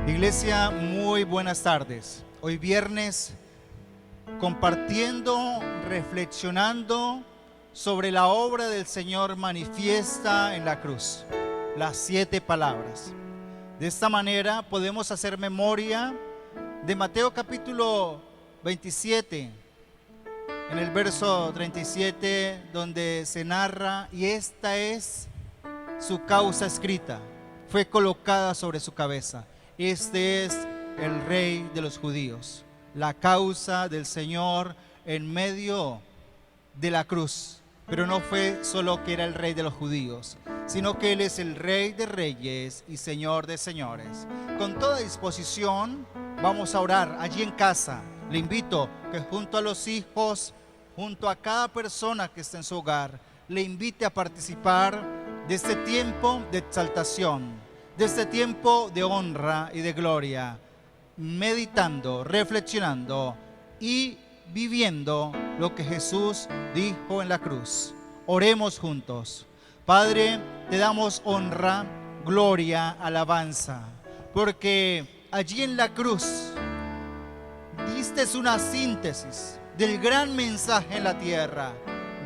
Iglesia, muy buenas tardes. Hoy viernes, compartiendo, reflexionando sobre la obra del Señor manifiesta en la cruz, las 7 palabras. De esta manera podemos hacer memoria de Mateo capítulo 27, en el verso 37, donde se narra: y esta es su causa escrita, fue colocada sobre su cabeza. Este es el Rey de los judíos, la causa del Señor en medio de la cruz. Pero no fue solo que era el Rey de los judíos, sino que Él es el Rey de reyes y Señor de señores. Con toda disposición vamos a orar allí en casa. Le invito que junto a los hijos, junto a cada persona que está en su hogar, le invite a participar de este tiempo de exaltación, de este tiempo de honra y de gloria, meditando, reflexionando y viviendo lo que Jesús dijo en la cruz. Oremos juntos. Padre, te damos honra, gloria, alabanza, porque allí en la cruz diste una síntesis del gran mensaje en la tierra.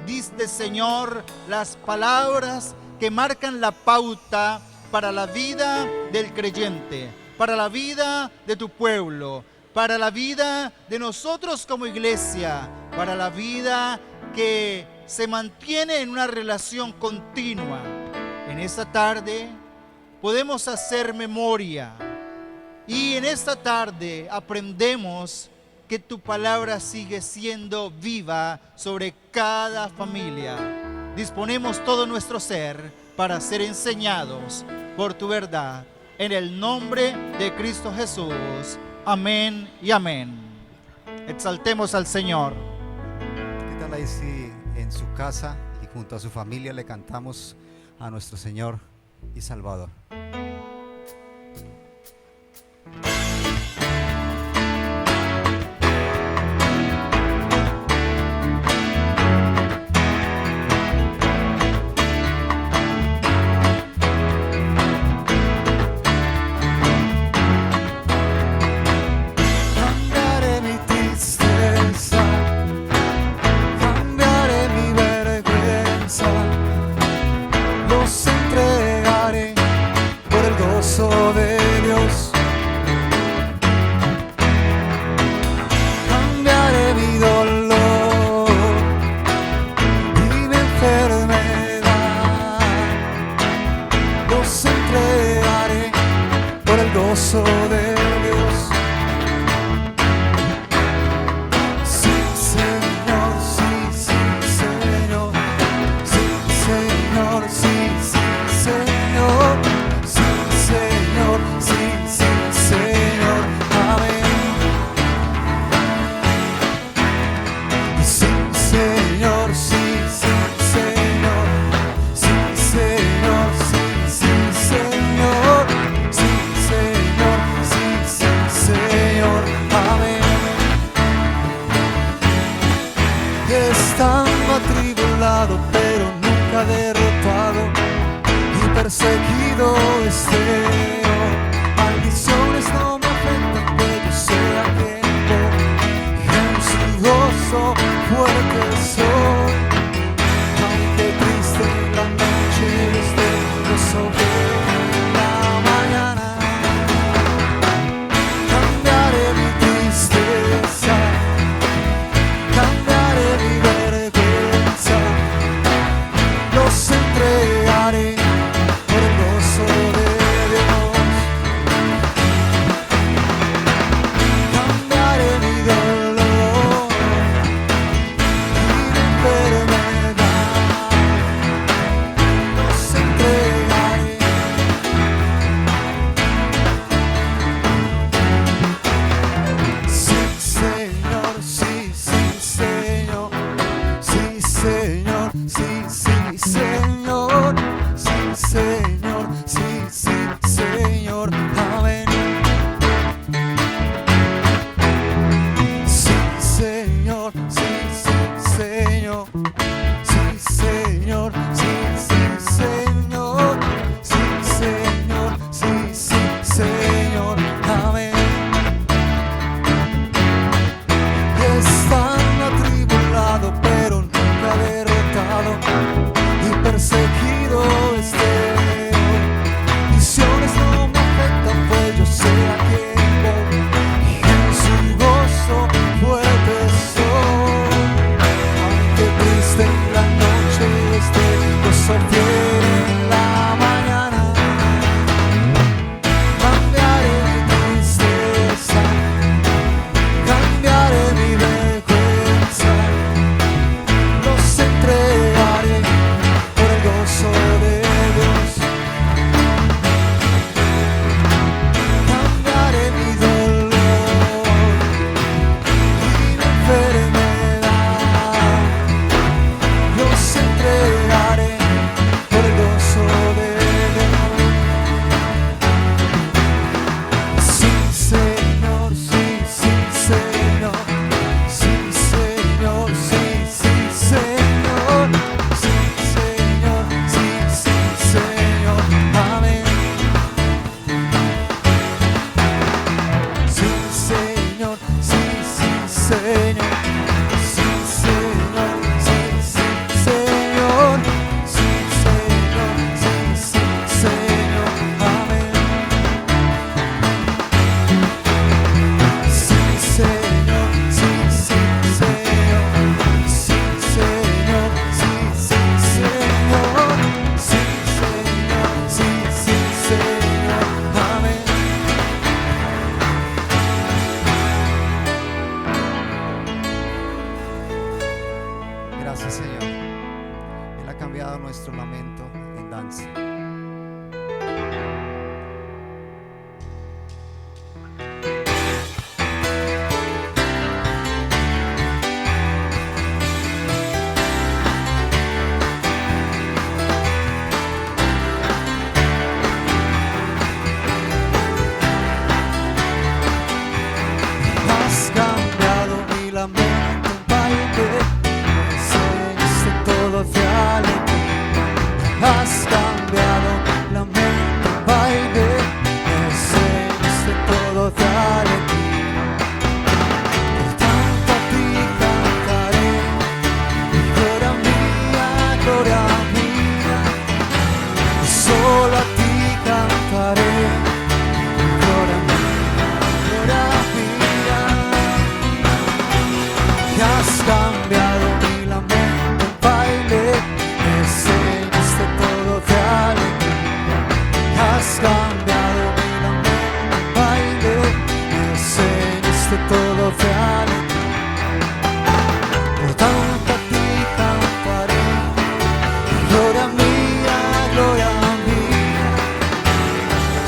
Diste, Señor, las palabras que marcan la pauta para la vida del creyente, para la vida de tu pueblo, para la vida de nosotros como iglesia, para la vida que se mantiene en una relación continua. En esta tarde podemos hacer memoria y en esta tarde aprendemos que tu palabra sigue siendo viva sobre cada familia. Disponemos todo nuestro ser para ser enseñados por tu verdad. En el nombre de Cristo Jesús. Amén y amén. Exaltemos al Señor. ¿Qué tal ahí si en su casa y junto a su familia le cantamos a nuestro Señor y Salvador?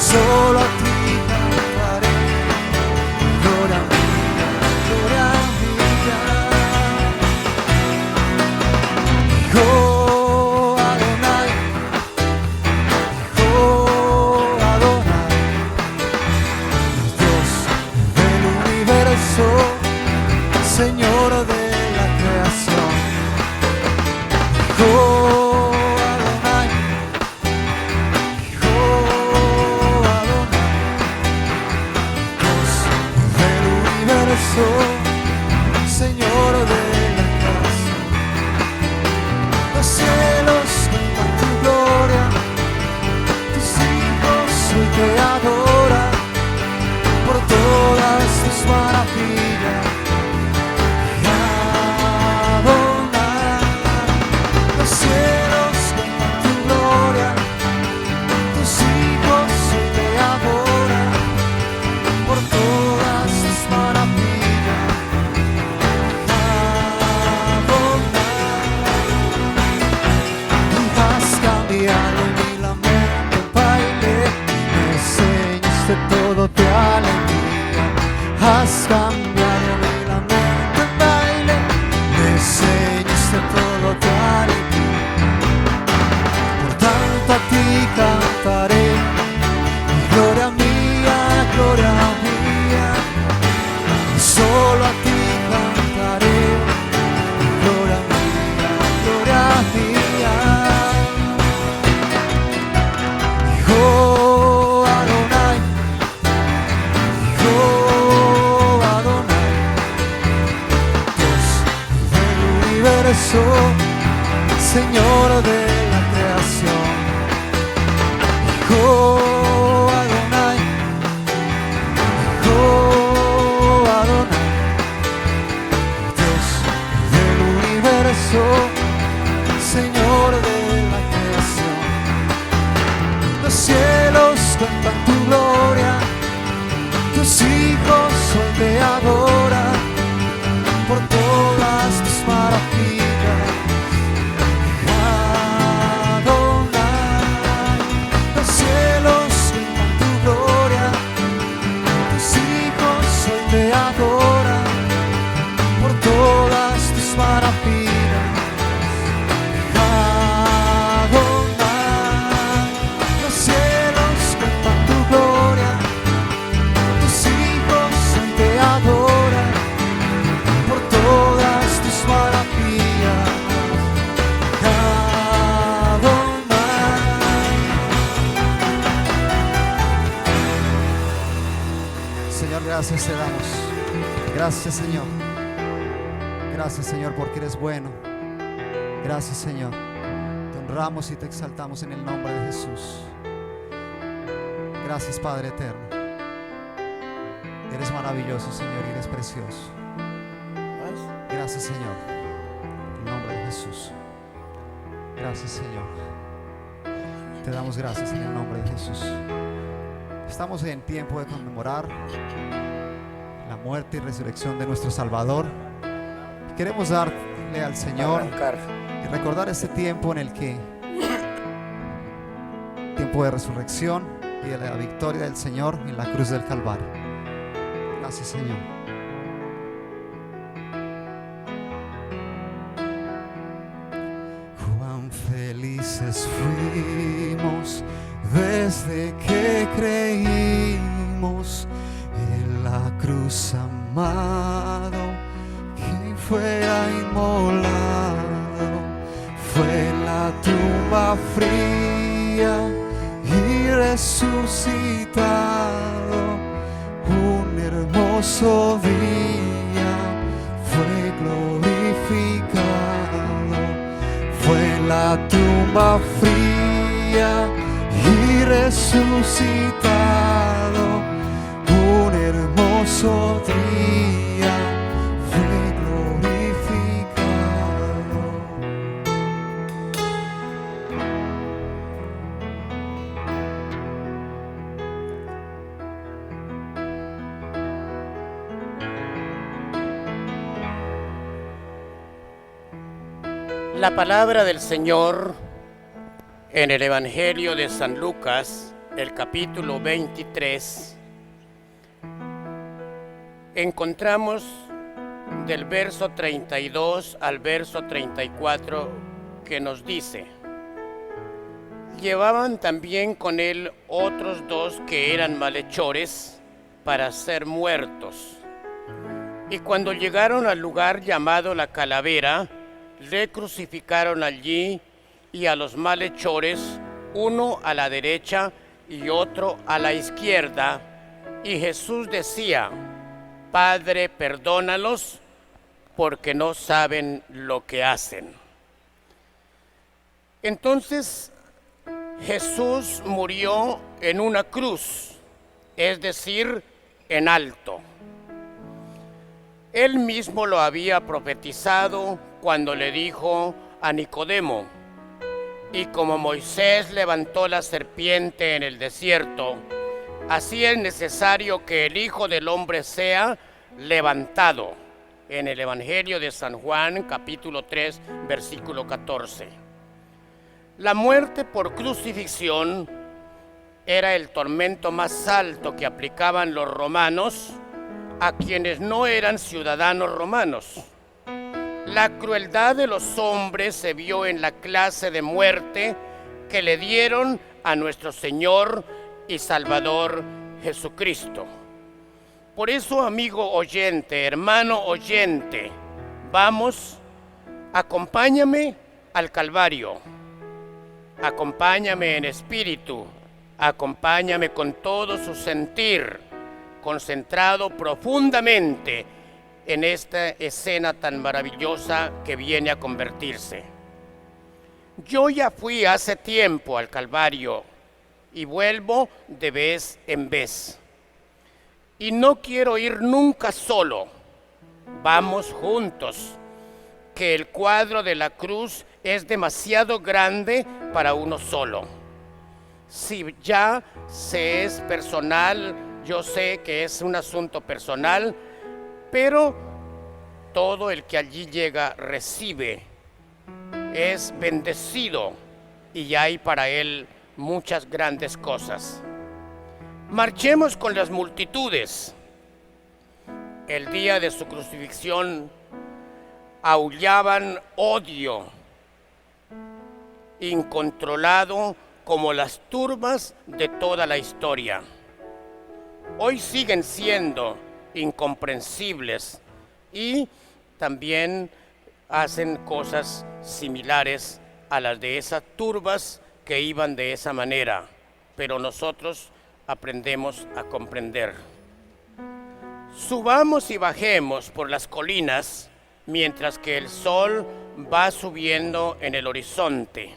solo a ti cantaré. Gloria mía, gloria mía. Oh Adonai, oh Adonai, Dios del universo, Señor de la creación. Oh Adonai, oh Adonai, Dios del universo, Señor de la creación. Los cielos cantan tu gloria, tus hijos hoy te adoran por todas tus maravillas. Adonai, los cielos cantan tu gloria, tus hijos hoy te adoran por todas tus maravillas. Has cambiado mi lamento en baile, me enseñaste todo de alegría. Has cambiado mi lamento en baile, me enseñaste todo de alegría. Por tanto a ti cantaré, gloria mía, gloria mía. Solo a ti cantaré, gloria mía, gloria mía. Oh Adonai, oh Adonai, Dios del universo, Señor de la creación. Oh Adonai, oh Adonai, Dios del universo, Señor de la creación. Los cielos cantan tu gloria, tus hijos hoy te adoran por todas tus maravillas. Adonai, los cielos cantan tu gloria, tus hijos hoy te adoran por todas tus maravillas. Adonai, los cielos cantan tu gloria, tus hijos hoy te adoran por todas tus maravillas. Adonai. Señor, gracias te damos. Gracias, Señor. Gracias, Señor, porque eres bueno. Gracias, Señor. Te honramos y te exaltamos en el nombre de Jesús. Gracias, Padre eterno. Eres maravilloso, Señor, y eres precioso. Gracias, Señor. En el nombre de Jesús. Gracias, Señor. Te damos gracias en el nombre de Jesús. Estamos en tiempo de conmemorar la muerte y resurrección de nuestro Salvador. Queremos darle al Señor y recordar este tiempo en el que tiempo de resurrección y de la victoria del Señor en la cruz del Calvario. Gracias, Señor. Cuán felices fuimos desde que creímos en la cruz, amado, quien fuera inmolado. Fue la tumba fría y resucitado. Un hermoso día fue glorificado. Fue la tumba fría y resucitado. Un hermoso día fue glorificado. La palabra del Señor en el Evangelio de San Lucas, el capítulo 23, encontramos del verso 32 al verso 34 que nos dice: llevaban también con él otros dos que eran malhechores para ser muertos. Y cuando llegaron al lugar llamado la Calavera, le crucificaron allí y a los malhechores, uno a la derecha y otro a la izquierda. Y Jesús decía: Padre, perdónalos, porque no saben lo que hacen. Entonces Jesús murió en una cruz, es decir, en alto. Él mismo lo había profetizado cuando le dijo a Nicodemo: y como Moisés levantó la serpiente en el desierto, así es necesario que el Hijo del Hombre sea levantado. En el Evangelio de San Juan, capítulo 3, versículo 14. La muerte por crucifixión era el tormento más alto que aplicaban los romanos a quienes no eran ciudadanos romanos. La crueldad de los hombres se vio en la clase de muerte que le dieron a nuestro Señor y Salvador Jesucristo. Por eso, amigo oyente, hermano oyente, vamos, acompáñame al Calvario, acompáñame en espíritu, acompáñame con todo su sentir, concentrado profundamente en esta escena tan maravillosa que viene a convertirse. Yo ya fui hace tiempo al Calvario y vuelvo de vez en vez. Y no quiero ir nunca solo. Vamos juntos, que el cuadro de la cruz es demasiado grande para uno solo. Si ya se es personal, yo sé que es un asunto personal, pero todo el que allí llega recibe, es bendecido y hay para él muchas grandes cosas. Marchemos con las multitudes. El día de su crucifixión aullaban odio incontrolado como las turbas de toda la historia. Hoy siguen siendo incomprensibles y también hacen cosas similares a las de esas turbas que iban de esa manera, pero nosotros aprendemos a comprender. Subamos y bajemos por las colinas mientras que el sol va subiendo en el horizonte.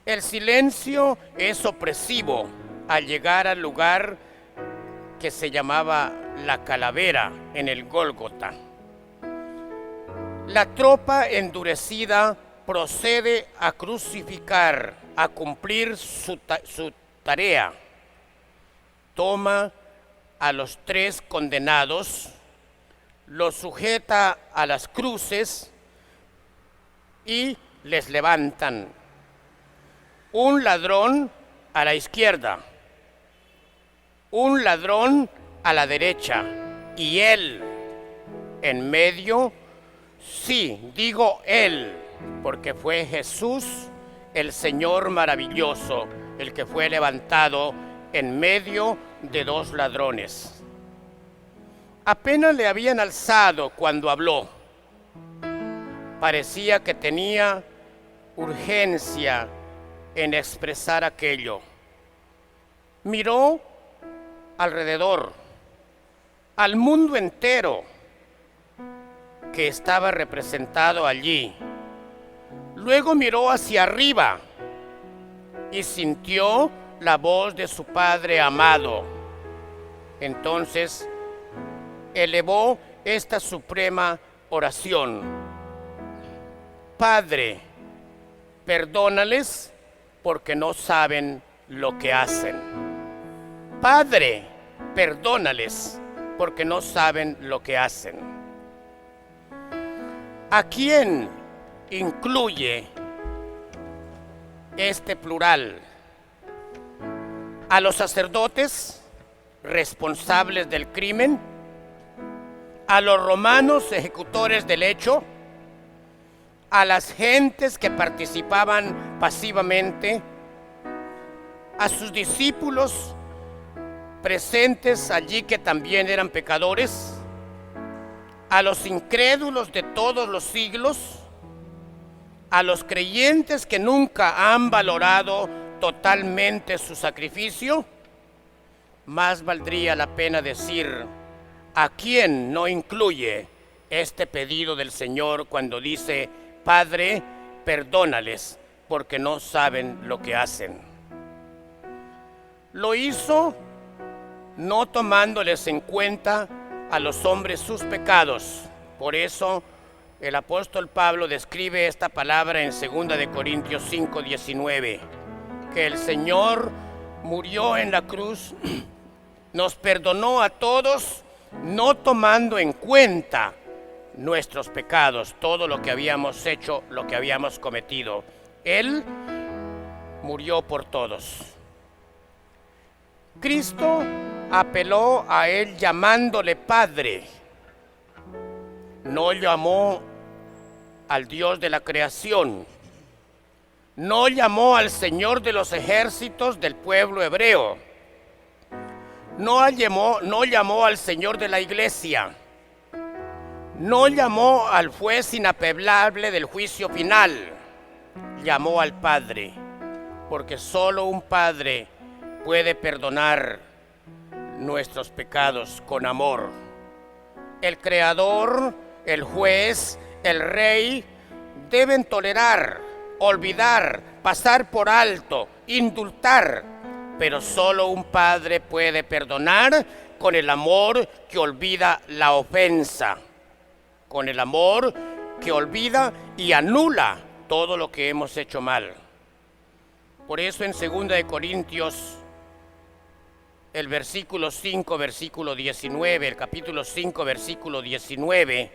El silencio es opresivo al llegar al lugar que se llamaba la Calavera en el Gólgota. La tropa endurecida procede a crucificar, a cumplir su tarea. Toma a los tres condenados, los sujeta a las cruces y les levantan. Un ladrón a la izquierda, un ladrón a la derecha y él en medio. Sí, digo él, porque fue Jesús, el Señor maravilloso, el que fue levantado en medio de dos ladrones. Apenas le habían alzado cuando habló. Parecía que tenía urgencia en expresar aquello. Miró alrededor, al mundo entero que estaba representado allí. Luego miró hacia arriba y sintió la voz de su Padre amado. Entonces elevó esta suprema oración: Padre, perdónales porque no saben lo que hacen. Padre, perdónales porque no saben lo que hacen. ¿A quién incluye este plural? a los sacerdotes responsables del crimen, a los romanos ejecutores del hecho, a las gentes que participaban pasivamente, a sus discípulos presentes allí que también eran pecadores, a los incrédulos de todos los siglos, a los creyentes que nunca han valorado totalmente su sacrificio. Más valdría la pena decir a quién no incluye este pedido del Señor cuando dice: Padre, perdónales porque no saben lo que hacen. Lo hizo no tomándoles en cuenta a los hombres sus pecados. Por eso el apóstol Pablo describe esta palabra en 2 de Corintios 5:19, que el Señor murió en la cruz, nos perdonó a todos, no tomando en cuenta nuestros pecados, todo lo que habíamos hecho, lo que habíamos cometido. Él murió por todos. Cristo apeló a él llamándole Padre. No llamó al Dios de la creación. No llamó al Señor de los ejércitos del pueblo hebreo. No llamó al Señor de la iglesia. No llamó al juez inapelable del juicio final. Llamó al Padre, porque solo un Padre puede perdonar nuestros pecados con amor. El Creador, el juez, el Rey deben tolerar, olvidar, pasar por alto, indultar, pero solo un Padre puede perdonar con el amor que olvida la ofensa, con el amor que olvida y anula todo lo que hemos hecho mal. Por eso en 2 de Corintios, el versículo 5, versículo 19, el capítulo 5, versículo 19,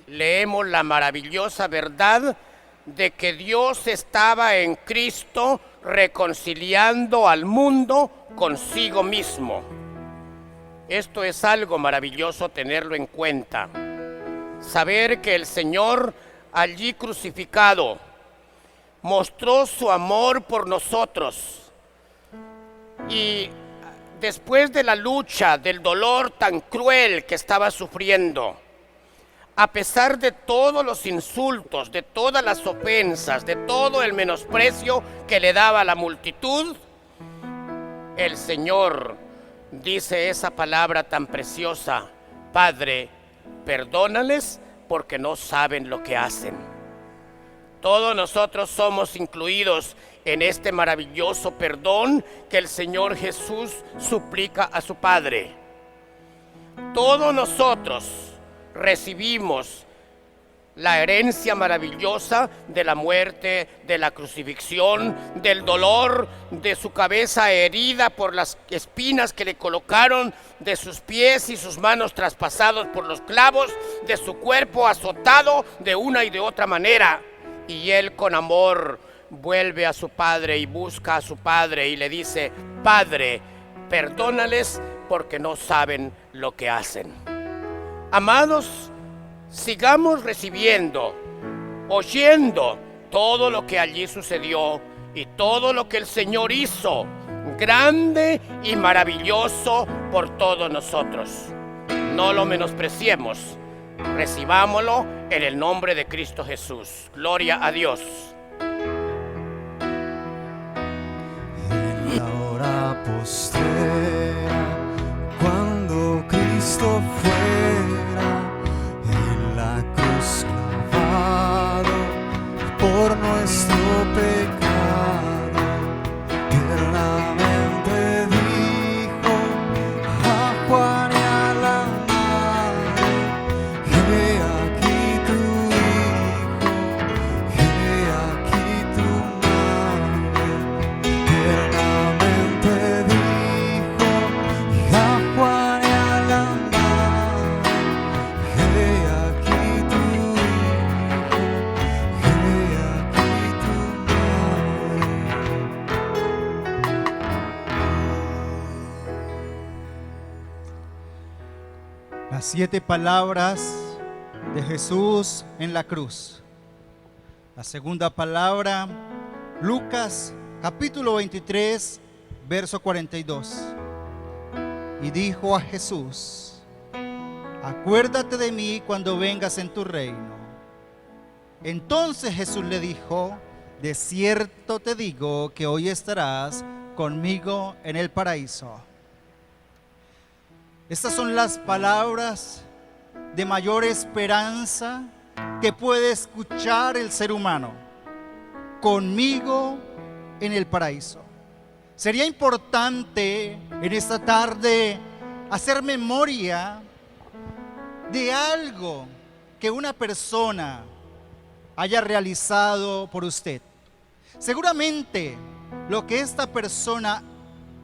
leemos la maravillosa verdad de que Dios estaba en Cristo reconciliando al mundo consigo mismo. Esto es algo maravilloso tenerlo en cuenta. Saber que el Señor allí crucificado mostró su amor por nosotros, y después de la lucha, del dolor tan cruel que estaba sufriendo, a pesar de todos los insultos, de todas las ofensas, de todo el menosprecio que le daba a la multitud, el Señor dice esa palabra tan preciosa: Padre, perdónales porque no saben lo que hacen. Todos nosotros somos incluidos en este maravilloso perdón que el Señor Jesús suplica a su Padre. Todos nosotros recibimos la herencia maravillosa de la muerte, de la crucifixión, del dolor, de su cabeza herida por las espinas que le colocaron, de sus pies y sus manos traspasados por los clavos, de su cuerpo azotado de una y de otra manera. Y él con amor vuelve a su Padre y busca a su Padre y le dice: Padre, perdónales porque no saben lo que hacen. Amados, sigamos recibiendo, oyendo todo lo que allí sucedió y todo lo que el Señor hizo, grande y maravilloso por todos nosotros. No lo menospreciemos, recibámoslo en el nombre de Cristo Jesús. Gloria a Dios. En la hora postrera, cuando Cristo fuera en la cruz clavado por nuestro pecado, tiernamente dijo a Juan y a la madre: he aquí tu hijo, he aquí tu madre. Tiernamente dijo Las 7 palabras de Jesús en la cruz. La segunda palabra, Lucas capítulo 23, verso 42. Y dijo a Jesús: acuérdate de mí cuando vengas en tu reino. Entonces Jesús le dijo: de cierto te digo que hoy estarás conmigo en el paraíso. Estas son las palabras de mayor esperanza que puede escuchar el ser humano. Conmigo en el paraíso. Sería importante en esta tarde hacer memoria de algo que una persona haya realizado por usted. Seguramente lo que esta persona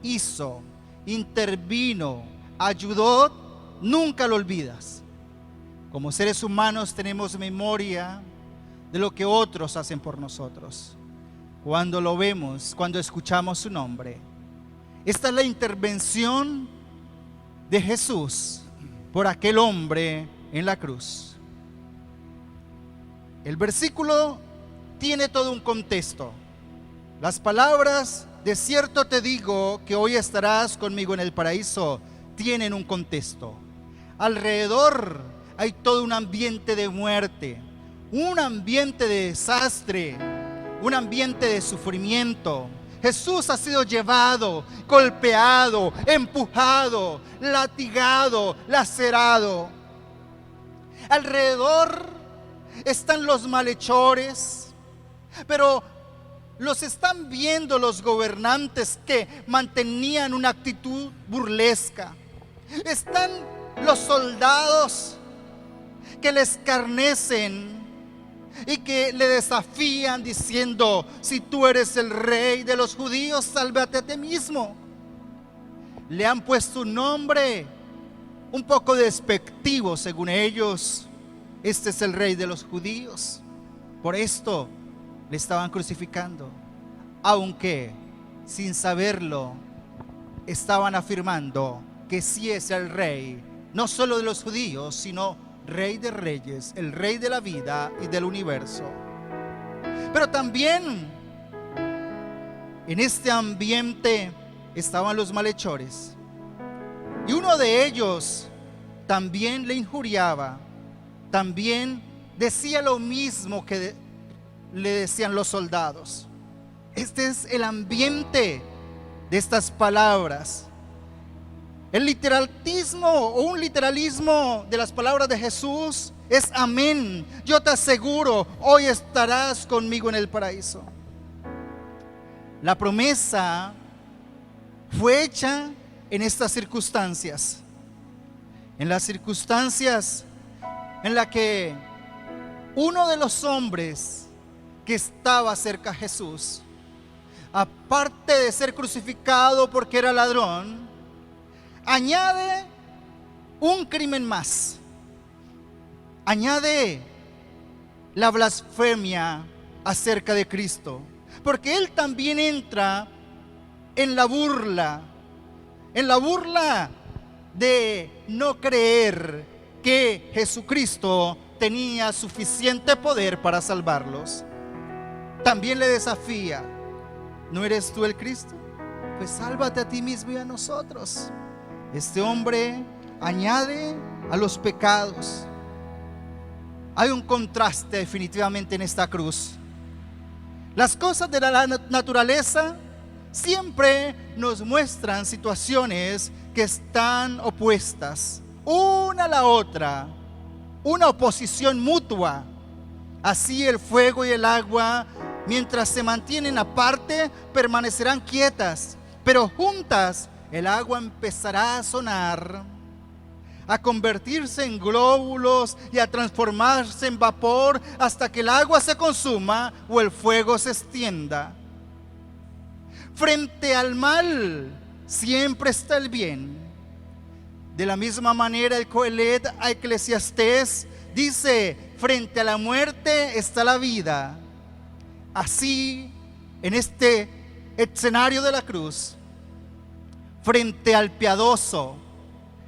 hizo, intervino, ayudó, nunca lo olvidas. Como seres humanos tenemos memoria de lo que otros hacen por nosotros. Cuando lo vemos, cuando escuchamos su nombre. Esta es la intervención de Jesús por aquel hombre en la cruz. El versículo tiene todo un contexto. Las palabras, de cierto te digo que hoy estarás conmigo en el paraíso, tienen un contexto. Alrededor hay todo un ambiente de muerte, un ambiente de desastre, un ambiente de sufrimiento. Jesús ha sido llevado, golpeado, empujado, latigado, lacerado. Alrededor están los malhechores, pero los están viendo los gobernantes que mantenían una actitud burlesca. Están los soldados que le escarnecen y que le desafían diciendo: si tú eres el rey de los judíos, sálvate a ti mismo. Le han puesto un nombre un poco despectivo según ellos. Este es el rey de los judíos. Por esto le estaban crucificando, aunque sin saberlo estaban afirmando que sí es el rey, no solo de los judíos, sino Rey de reyes, el Rey de la vida y del universo. Pero también en este ambiente estaban los malhechores, y uno de ellos también le injuriaba, también decía lo mismo que le decían los soldados. Este es el ambiente de estas palabras. El literalismo o un literalismo de las palabras de Jesús es amén. Yo te aseguro, hoy estarás conmigo en el paraíso. La promesa fue hecha en estas circunstancias. En las circunstancias en las que uno de los hombres que estaba cerca a Jesús, aparte de ser crucificado porque era ladrón, añade un crimen más. Añade la blasfemia acerca de Cristo, porque él también entra en la burla de no creer que Jesucristo tenía suficiente poder para salvarlos. También le desafía: ¿no eres tú el Cristo? Pues sálvate a ti mismo y a nosotros. Este hombre añade a los pecados. Hay un contraste definitivamente en esta cruz. Las cosas de la naturaleza siempre nos muestran situaciones que están opuestas una a la otra, una oposición mutua. Así el fuego y el agua, mientras se mantienen aparte, permanecerán quietas, pero juntas el agua empezará a sonar, a convertirse en glóbulos y a transformarse en vapor hasta que el agua se consuma o el fuego se extienda. Frente al mal siempre está el bien. De la misma manera el Coelet a Eclesiastés dice: frente a la muerte está la vida. Así, en este escenario de la cruz, frente al piadoso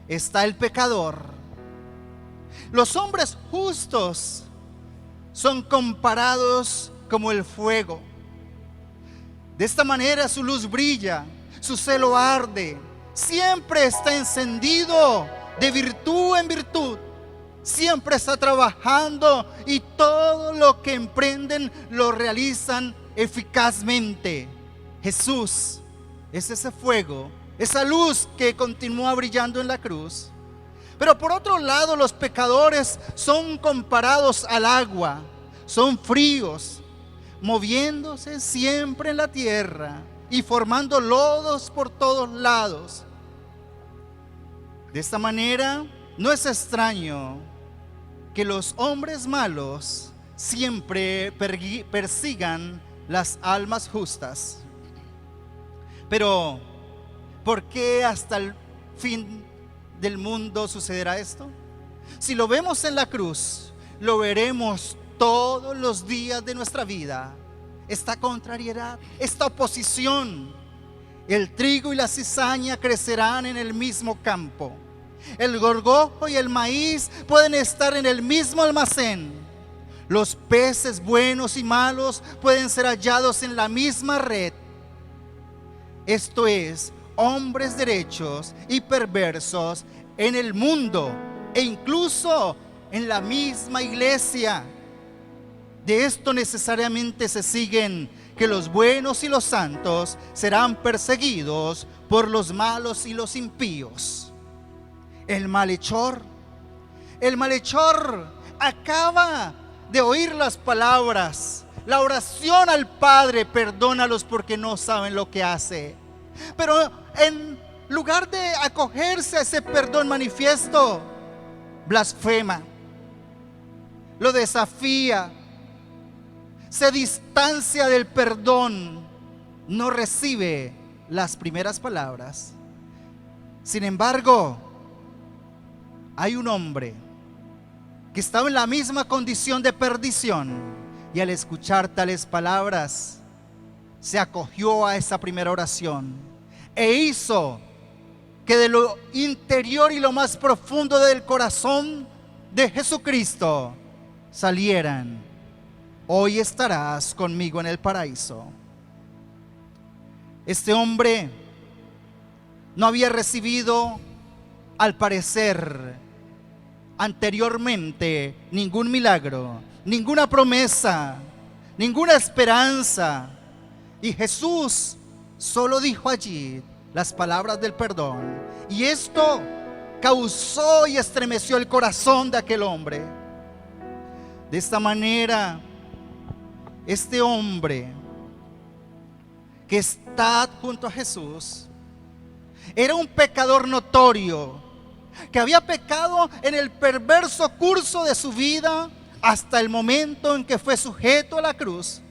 está el pecador, Los hombres justos son comparados como el fuego. De esta manera su luz brilla, su celo arde, siempre está encendido de virtud en virtud, siempre está trabajando y todo lo que emprenden lo realizan eficazmente. Jesús es ese fuego, esa luz que continúa brillando en la cruz. Pero por otro lado, los pecadores son comparados al agua, son fríos, moviéndose siempre en la tierra y formando lodos por todos lados. De esta manera, no es extraño que los hombres malos siempre persigan las almas justas. Pero, ¿por qué hasta el fin del mundo sucederá esto? Si lo vemos en la cruz, lo veremos todos los días de nuestra vida. Esta contrariedad, esta oposición. El trigo y la cizaña crecerán en el mismo campo. El gorgojo y el maíz pueden estar en el mismo almacén. Los peces buenos y malos pueden ser hallados en la misma red. Esto es, hombres derechos y perversos en el mundo e incluso en la misma iglesia. De esto necesariamente se siguen que los buenos y los santos serán perseguidos por los malos y los impíos. El malhechor acaba de oír las palabras, la oración al Padre: perdónalos porque no saben lo que hace. Pero en lugar de acogerse a ese perdón manifiesto, blasfema, lo desafía, se distancia del perdón, no recibe las primeras palabras. Sin embargo, hay un hombre que estaba en la misma condición de perdición y al escuchar tales palabras se acogió a esa primera oración e hizo que de lo interior y lo más profundo del corazón de Jesucristo salieran: hoy estarás conmigo en el paraíso. Este hombre no había recibido, al parecer, anteriormente ningún milagro, ninguna promesa, ninguna esperanza. Y Jesús solo dijo allí las palabras del perdón. Y esto causó y estremeció el corazón de aquel hombre. De esta manera, este hombre que está junto a Jesús era un pecador notorio, que había pecado en el perverso curso de su vida hasta el momento en que fue sujeto a la cruz.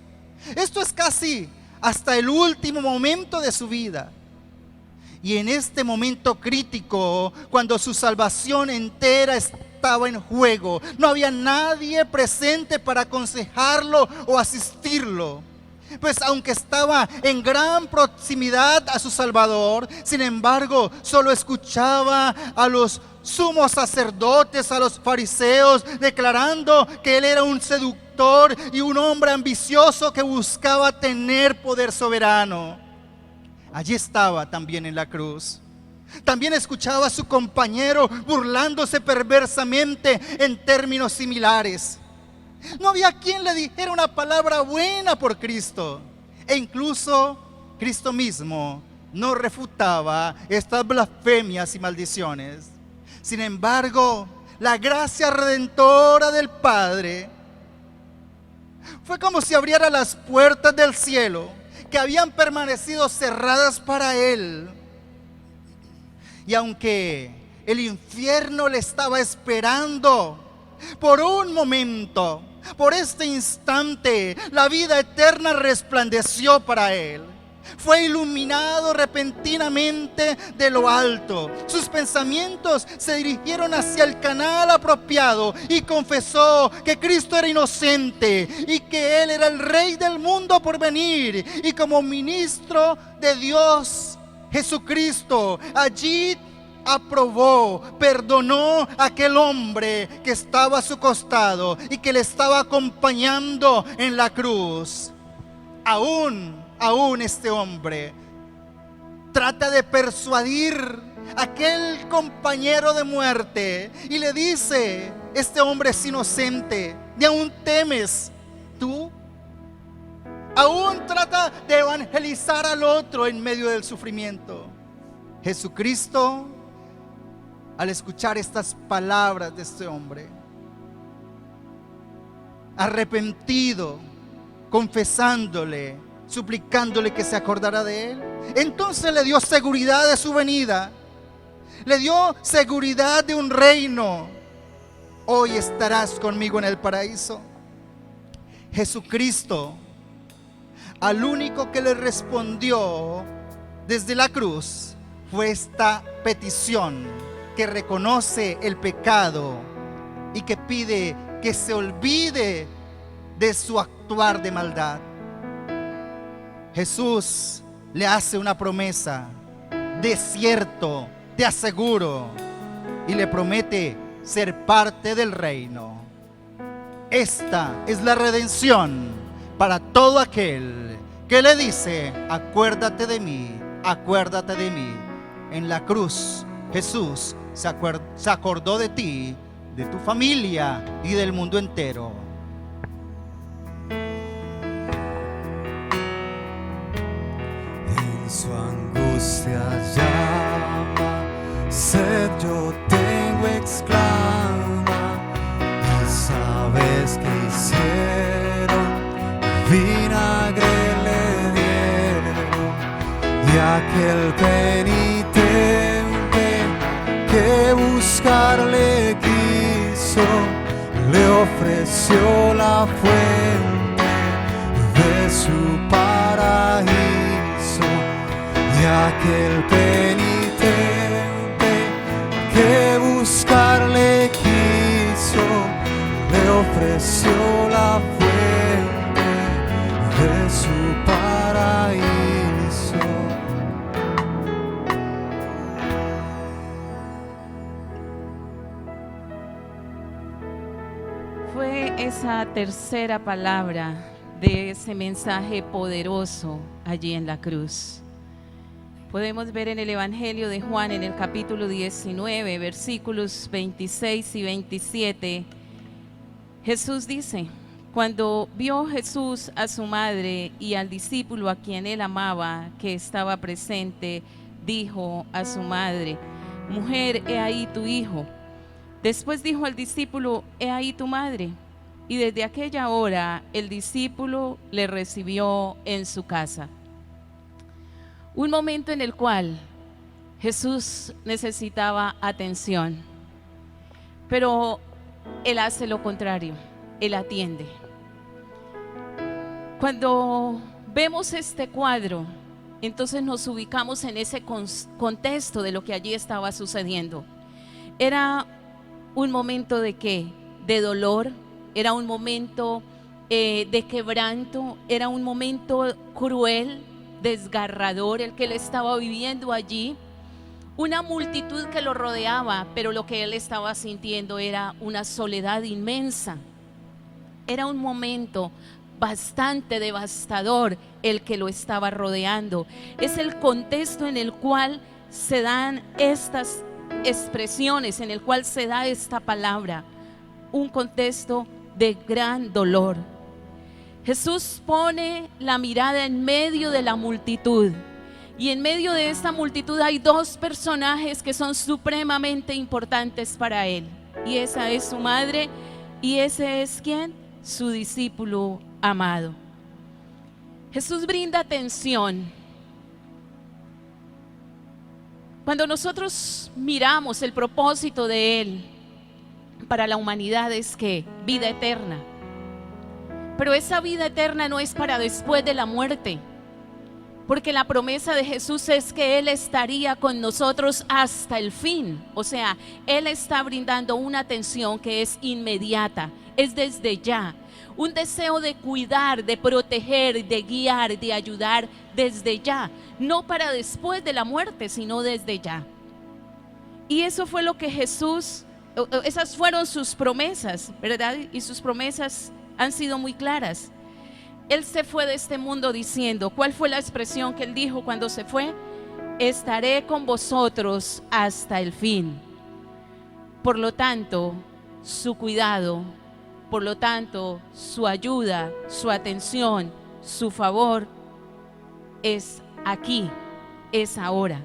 Esto es casi hasta el último momento de su vida. Y en este momento crítico, cuando su salvación entera estaba en juego, no había nadie presente para aconsejarlo o asistirlo. Pues aunque estaba en gran proximidad a su Salvador, sin embargo, solo escuchaba a los sumos sacerdotes, a los fariseos, declarando que él era un seductor y un hombre ambicioso que buscaba tener poder soberano. Allí estaba también en la cruz. También escuchaba a su compañero burlándose perversamente en términos similares. No había quien le dijera una palabra buena por Cristo. E incluso Cristo mismo no refutaba estas blasfemias y maldiciones. Sin embargo, la gracia redentora del Padre fue como si abriera las puertas del cielo, que habían permanecido cerradas para él. Y aunque el infierno le estaba esperando, por un momento, por este instante, la vida eterna resplandeció para él. Fue iluminado repentinamente de lo alto. Sus pensamientos se dirigieron hacia el canal apropiado y confesó que Cristo era inocente y que Él era el Rey del mundo por venir. Y como ministro de Dios Jesucristo, allí aprobó, perdonó a aquel hombre que estaba a su costado y que le estaba acompañando en la cruz. Aún este hombre trata de persuadir a aquel compañero de muerte y le dice: este hombre es inocente, ¿y aún temes tú? Aún trata de evangelizar al otro en medio del sufrimiento. Jesucristo, al escuchar estas palabras de este hombre, arrepentido, confesándole, suplicándole que se acordara de él, entonces le dio seguridad de su venida, le dio seguridad de un reino. Hoy estarás conmigo en el paraíso. Jesucristo, al único que le respondió desde la cruz, fue esta petición, que reconoce el pecado y que pide que se olvide de su actuar de maldad. Jesús le hace una promesa: de cierto te aseguro, y le promete ser parte del reino. Esta es la redención para todo aquel que le dice: acuérdate de mí, acuérdate de mí. En la cruz Jesús se acordó de ti, de tu familia y del mundo entero. En su angustia llama, sed yo tengo, exclama, y sabes que hicieron, vinagre le dieron, y aquel penitente que buscarle quiso, le ofreció la fuente de su paraíso. Y aquel penitente que buscarle quiso, le ofreció la fuente de su paraíso. Fue esa tercera palabra de ese mensaje poderoso allí en la cruz. Podemos ver en el Evangelio de Juan, en el capítulo 19, versículos 26 y 27, Jesús dice: cuando vio Jesús a su madre y al discípulo a quien él amaba que estaba presente, dijo a su madre: mujer, he ahí tu hijo. Después dijo al discípulo: he ahí tu madre. Y desde aquella hora el discípulo le recibió en su casa. Un momento en el cual Jesús necesitaba atención, pero Él hace lo contrario, Él atiende. Cuando vemos este cuadro, entonces nos ubicamos en ese contexto de lo que allí estaba sucediendo. Era un momento de ¿qué? De dolor, era un momento de quebranto, era un momento cruel, desgarrador el que él estaba viviendo allí. Una multitud que lo rodeaba, pero lo que él estaba sintiendo era una soledad inmensa. Era un momento bastante devastador el que lo estaba rodeando. Es el contexto en el cual se dan estas expresiones, en el cual se da esta palabra, un contexto de gran dolor. Jesús pone la mirada en medio de la multitud, y en medio de esta multitud hay dos personajes que son supremamente importantes para él, y esa es su madre, y ese es ¿quién? Su discípulo amado. Jesús brinda atención. Cuando nosotros miramos el propósito de él para la humanidad, es que vida eterna. Pero esa vida eterna no es para después de la muerte, porque la promesa de Jesús es que Él estaría con nosotros hasta el fin. O sea, Él está brindando una atención que es inmediata, es desde ya. Un deseo de cuidar, de proteger, de guiar, de ayudar desde ya. No para después de la muerte, sino desde ya. Y eso fue lo que Jesús, esas fueron sus promesas, ¿verdad? Y sus promesas han sido muy claras. Él se fue de este mundo diciendo, ¿cuál fue la expresión que él dijo cuando se fue? Estaré con vosotros hasta el fin. Por lo tanto, su cuidado, por lo tanto, su ayuda, su atención, su favor es aquí, es ahora.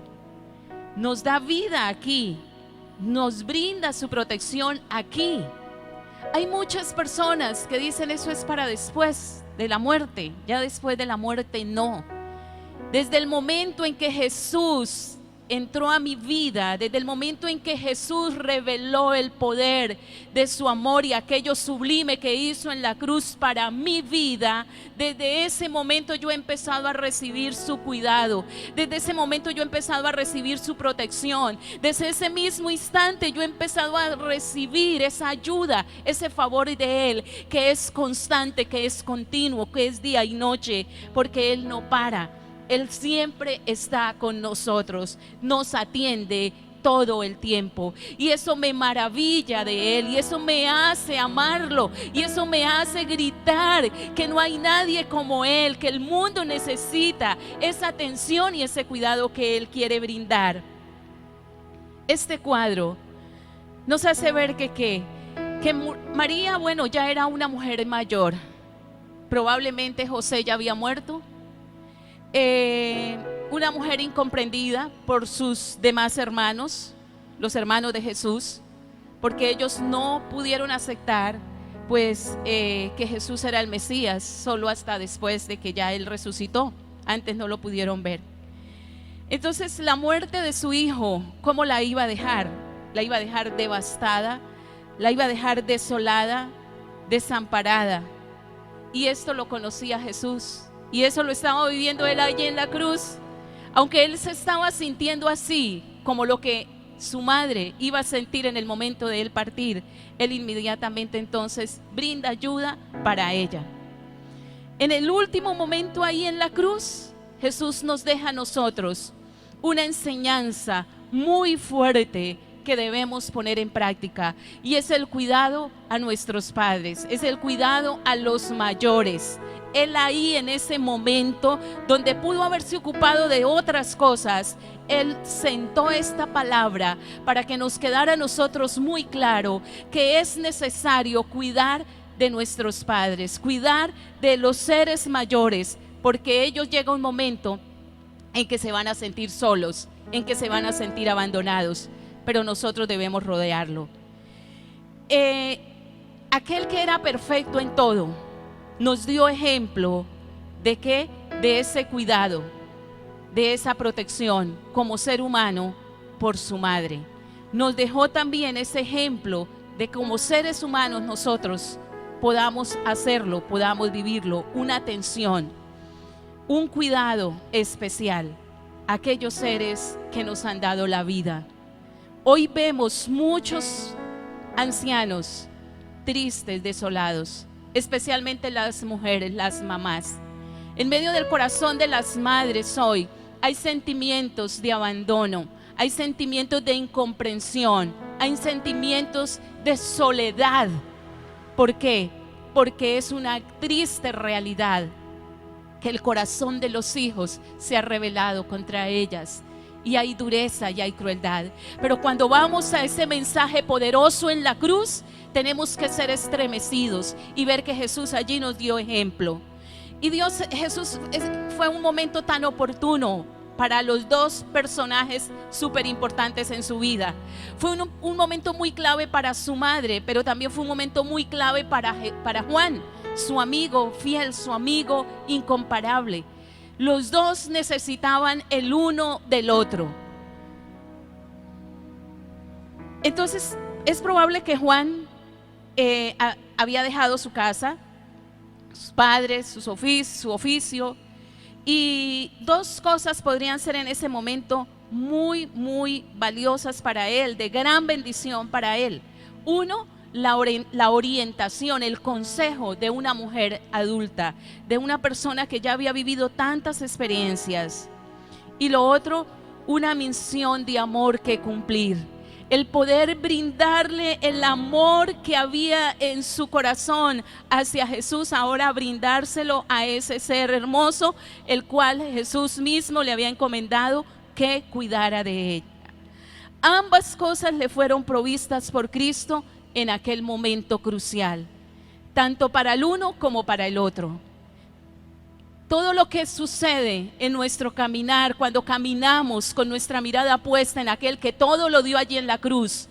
Nos da vida aquí, nos brinda su protección aquí. Hay muchas personas que dicen eso es para después de la muerte, ya después de la muerte no. Desde el momento en que Jesús entró a mi vida, desde el momento en que Jesús reveló el poder de su amor y aquello sublime que hizo en la cruz para mi vida, desde ese momento yo he empezado a recibir su cuidado, desde ese momento yo he empezado a recibir su protección, desde ese mismo instante yo he empezado a recibir esa ayuda, ese favor de Él, que es constante, que es continuo, que es día y noche, porque Él no para. Él siempre está con nosotros, nos atiende todo el tiempo. Y eso me maravilla de Él, y eso me hace amarlo, y eso me hace gritar que no hay nadie como Él, que el mundo necesita esa atención y ese cuidado que Él quiere brindar. Este cuadro nos hace ver que María, bueno, ya era una mujer mayor. Probablemente José ya había muerto. Una mujer incomprendida por sus demás hermanos, los hermanos de Jesús, porque ellos no pudieron aceptar pues que Jesús era el Mesías, solo hasta después de que ya Él resucitó. Antes no lo pudieron ver. Entonces la muerte de su hijo, ¿cómo la iba a dejar? La iba a dejar devastada, la iba a dejar desolada, desamparada. Y esto lo conocía Jesús. Y eso lo estaba viviendo Él allí en la cruz. Aunque Él se estaba sintiendo así, como lo que su madre iba a sentir en el momento de Él partir, Él inmediatamente entonces brinda ayuda para ella. En el último momento ahí en la cruz, Jesús nos deja a nosotros una enseñanza muy fuerte que debemos poner en práctica, y es el cuidado a nuestros padres, es el cuidado a los mayores. Él ahí en ese momento donde pudo haberse ocupado de otras cosas, Él sentó esta palabra para que nos quedara a nosotros muy claro que es necesario cuidar de nuestros padres, cuidar de los seres mayores, porque ellos llega un momento en que se van a sentir solos, en que se van a sentir abandonados, pero nosotros debemos rodearlo. Aquel que era perfecto en todo, nos dio ejemplo de qué, de ese cuidado, de esa protección como ser humano por su madre. Nos dejó también ese ejemplo de como seres humanos nosotros podamos hacerlo, podamos vivirlo, una atención, un cuidado especial a aquellos seres que nos han dado la vida. Hoy vemos muchos ancianos tristes, desolados, especialmente las mujeres, las mamás. En medio del corazón de las madres hoy hay sentimientos de abandono, hay sentimientos de incomprensión, hay sentimientos de soledad. ¿Por qué? Porque es una triste realidad que el corazón de los hijos se ha rebelado contra ellas. Y hay dureza y hay crueldad. Pero cuando vamos a ese mensaje poderoso en la cruz, tenemos que ser estremecidos y ver que Jesús allí nos dio ejemplo. Y Jesús fue un momento tan oportuno para los dos personajes súper importantes en su vida. Fue un momento muy clave para su madre, pero también fue un momento muy clave para Juan, su amigo fiel, su amigo incomparable. Los dos necesitaban el uno del otro. Entonces, es probable que Juan había dejado su casa, sus padres, su oficio, y dos cosas podrían ser en ese momento muy, muy valiosas para él, de gran bendición para él. Uno, la orientación, el consejo de una mujer adulta, de una persona que ya había vivido tantas experiencias. Y lo otro, una misión de amor que cumplir. el poder brindarle el amor que había en su corazón hacia Jesús, ahora brindárselo a ese ser hermoso, el cual Jesús mismo le había encomendado que cuidara de ella. Ambas cosas le fueron provistas por Cristo en aquel momento crucial, tanto para el uno como para el otro. Todo lo que sucede en nuestro caminar, cuando caminamos con nuestra mirada puesta en aquel que todo lo dio allí en la cruz,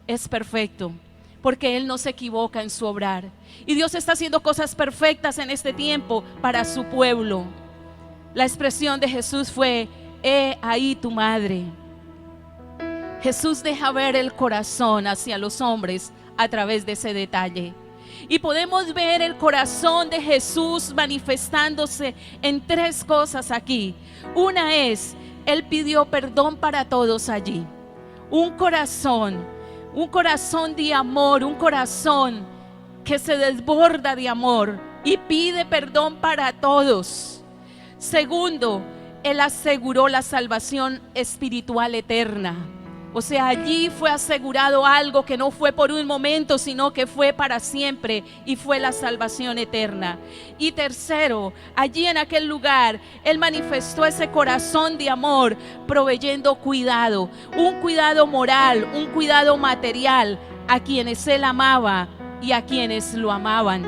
es perfecto, porque Él no se equivoca en su obrar. Y Dios está haciendo cosas perfectas en este tiempo para su pueblo. La expresión de Jesús fue: he ahí tu madre. Jesús deja ver el corazón hacia los hombres a través de ese detalle. Y podemos ver el corazón de Jesús manifestándose en tres cosas aquí. Una es, Él pidió perdón para todos allí. Un corazón de amor, un corazón que se desborda de amor y pide perdón para todos. Segundo, Él aseguró la salvación espiritual eterna. O sea, allí fue asegurado algo que no fue por un momento, sino que fue para siempre, y fue la salvación eterna. Y tercero, allí en aquel lugar, Él manifestó ese corazón de amor, proveyendo cuidado, un cuidado moral, un cuidado material a quienes Él amaba y a quienes lo amaban.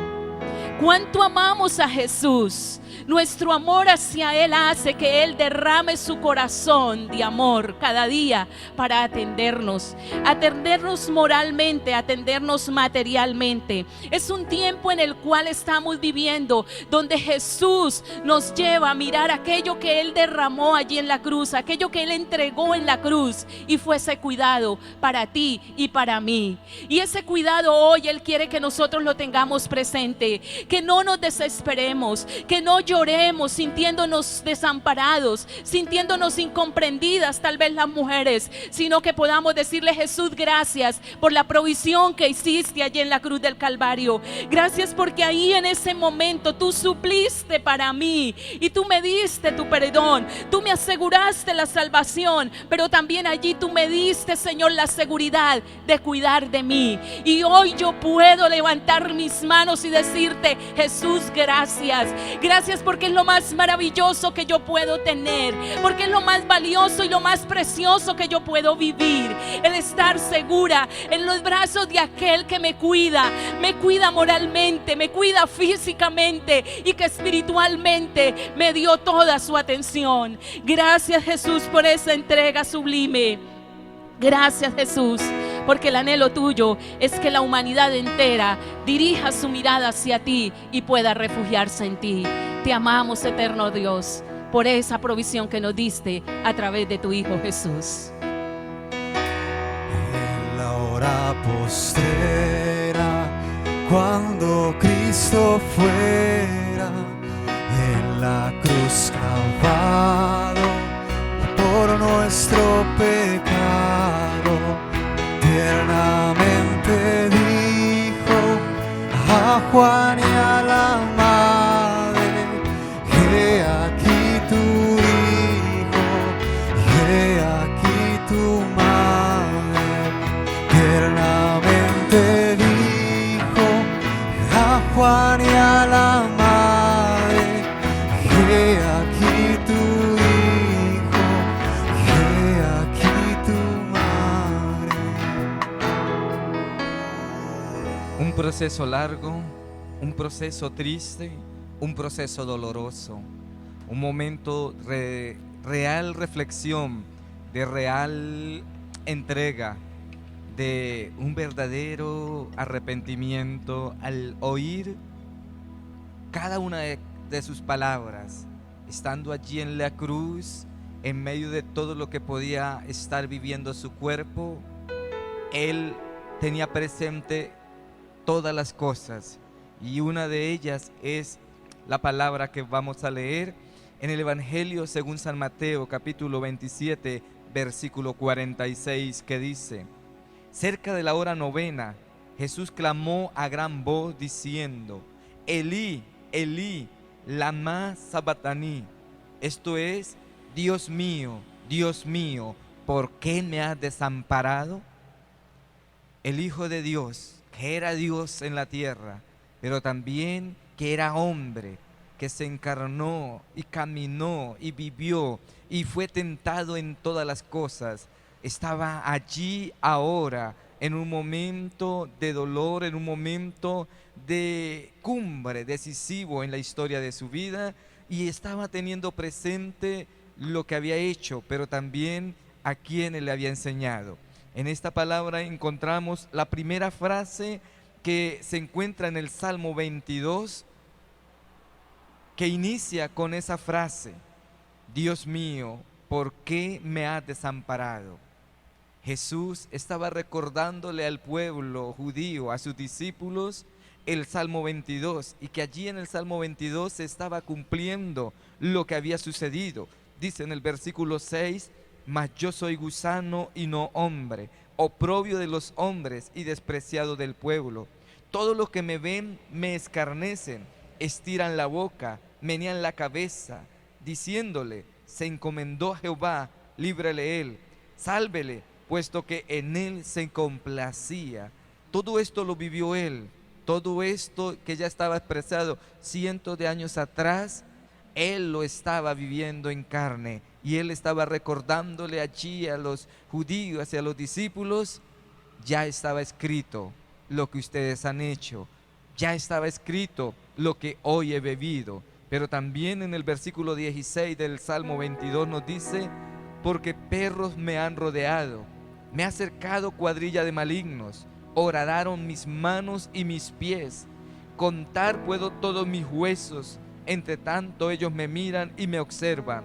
¿Cuánto amamos a Jesús? Nuestro amor hacia Él hace que Él derrame su corazón de amor cada día para atendernos moralmente, atendernos materialmente. Es un tiempo en el cual estamos viviendo, donde Jesús nos lleva a mirar aquello que Él derramó allí en la cruz, aquello que Él entregó en la cruz, y fue ese cuidado para ti y para mí. Y ese cuidado hoy Él quiere que nosotros lo tengamos presente, que no nos desesperemos, que no lloremos sintiéndonos desamparados, sintiéndonos incomprendidas, tal vez las mujeres, sino que podamos decirle: Jesús, gracias por la provisión que hiciste allí en la cruz del Calvario. Gracias porque ahí en ese momento tú supliste para mí y tú me diste tu perdón, tú me aseguraste la salvación, pero también allí tú me diste, Señor, la seguridad de cuidar de mí. Y hoy yo puedo levantar mis manos y decirte: Jesús, gracias. Gracias porque es lo más maravilloso que yo puedo tener, porque es lo más valioso y lo más precioso que yo puedo vivir, el estar segura en los brazos de aquel que me cuida moralmente, me cuida físicamente y que espiritualmente me dio toda su atención. Gracias, Jesús, por esa entrega sublime. Gracias, Jesús, porque el anhelo tuyo es que la humanidad entera dirija su mirada hacia ti y pueda refugiarse en ti. Te amamos, eterno Dios, por esa provisión que nos diste a través de tu Hijo Jesús. En la hora postrera, cuando Cristo fuera en la cruz clavado por nuestro pecado, tiernamente dijo a Juan y a la madre: he aquí tu hijo, he aquí tu madre. Tiernamente dijo a Juan y a la madre: he aquí tu hijo, he aquí tu madre. Un proceso largo, un proceso triste, un proceso doloroso, un momento de real reflexión, de real entrega, de un verdadero arrepentimiento al oír cada una de sus palabras, estando allí en la cruz, en medio de todo lo que podía estar viviendo su cuerpo. Él tenía presente todas las cosas, y una de ellas es la palabra que vamos a leer en el Evangelio según San Mateo, capítulo 27, versículo 46, que dice: cerca de la hora novena, Jesús clamó a gran voz diciendo: Elí, Elí, lama sabactani. Esto es: Dios mío, ¿por qué me has desamparado? el Hijo de Dios, que era Dios en la tierra, pero también que era hombre, que se encarnó y caminó y vivió y fue tentado en todas las cosas, estaba allí ahora en un momento de dolor, en un momento de cumbre decisivo en la historia de su vida, y estaba teniendo presente lo que había hecho, pero también a quienes le había enseñado. En esta palabra encontramos la primera frase que se encuentra en el Salmo 22, que inicia con esa frase: Dios mío, ¿por qué me has desamparado? Jesús estaba recordándole al pueblo judío, a sus discípulos, el Salmo 22, y que allí en el Salmo 22 se estaba cumpliendo lo que había sucedido. Dice en el versículo 6, mas yo soy gusano y no hombre, oprobio de los hombres y despreciado del pueblo. Todos los que me ven me escarnecen, estiran la boca, menean la cabeza, diciéndole: se encomendó a Jehová, líbrele él, sálvele, puesto que en él se complacía. Todo esto lo vivió él, todo esto que ya estaba expresado cientos de años atrás, él lo estaba viviendo en carne, y él estaba recordándole allí a los judíos y a los discípulos: ya estaba escrito lo que ustedes han hecho, ya estaba escrito lo que hoy he vivido. Pero también en el versículo 16 del Salmo 22 nos dice: porque perros me han rodeado, me ha cercado cuadrilla de malignos, horadaron mis manos y mis pies, contar puedo todos mis huesos, entre tanto ellos me miran y me observan.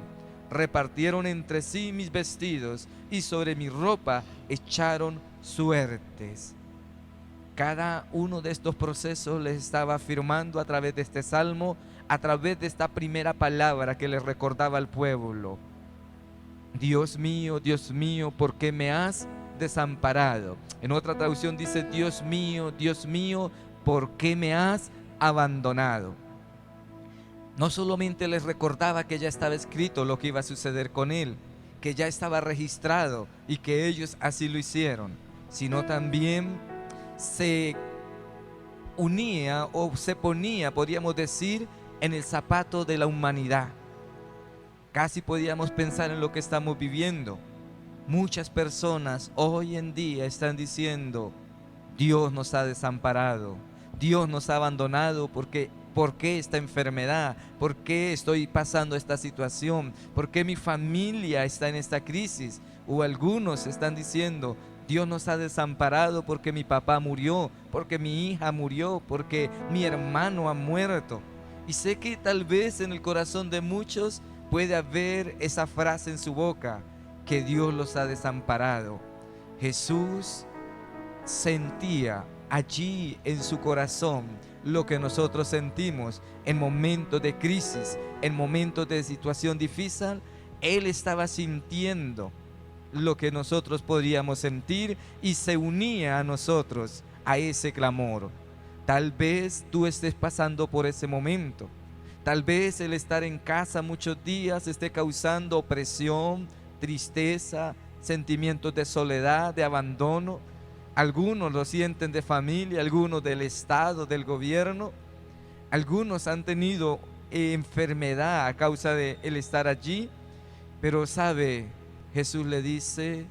Repartieron entre sí mis vestidos y sobre mi ropa echaron suertes. Cada uno de estos procesos les estaba afirmando a través de este salmo, a través de esta primera palabra que les recordaba al pueblo: Dios mío, ¿por qué me has desamparado? En otra traducción dice: Dios mío, ¿por qué me has abandonado? No solamente les recordaba que ya estaba escrito lo que iba a suceder con él, que ya estaba registrado y que ellos así lo hicieron, sino también se unía o se ponía, podríamos decir, en el zapato de la humanidad. Casi podíamos pensar en lo que estamos viviendo. Muchas personas hoy en día están diciendo: Dios nos ha desamparado, Dios nos ha abandonado, porque ¿por qué esta enfermedad? ¿Por qué estoy pasando esta situación? ¿Por qué mi familia está en esta crisis? O algunos están diciendo: Dios nos ha desamparado porque mi papá murió, porque mi hija murió, porque mi hermano ha muerto. Y sé que tal vez en el corazón de muchos puede haber esa frase en su boca, que Dios los ha desamparado. Jesús sentía allí en su corazón lo que nosotros sentimos en momentos de crisis, en momentos de situación difícil. Él estaba sintiendo lo que nosotros podríamos sentir y se unía a nosotros a ese clamor. Tal vez tú estés pasando por ese momento. Tal vez el estar en casa muchos días esté causando opresión, tristeza, sentimientos de soledad, de abandono. Algunos lo sienten de familia, algunos del Estado, del gobierno. Algunos han tenido enfermedad a causa de el estar allí. Pero sabe, Jesús le dice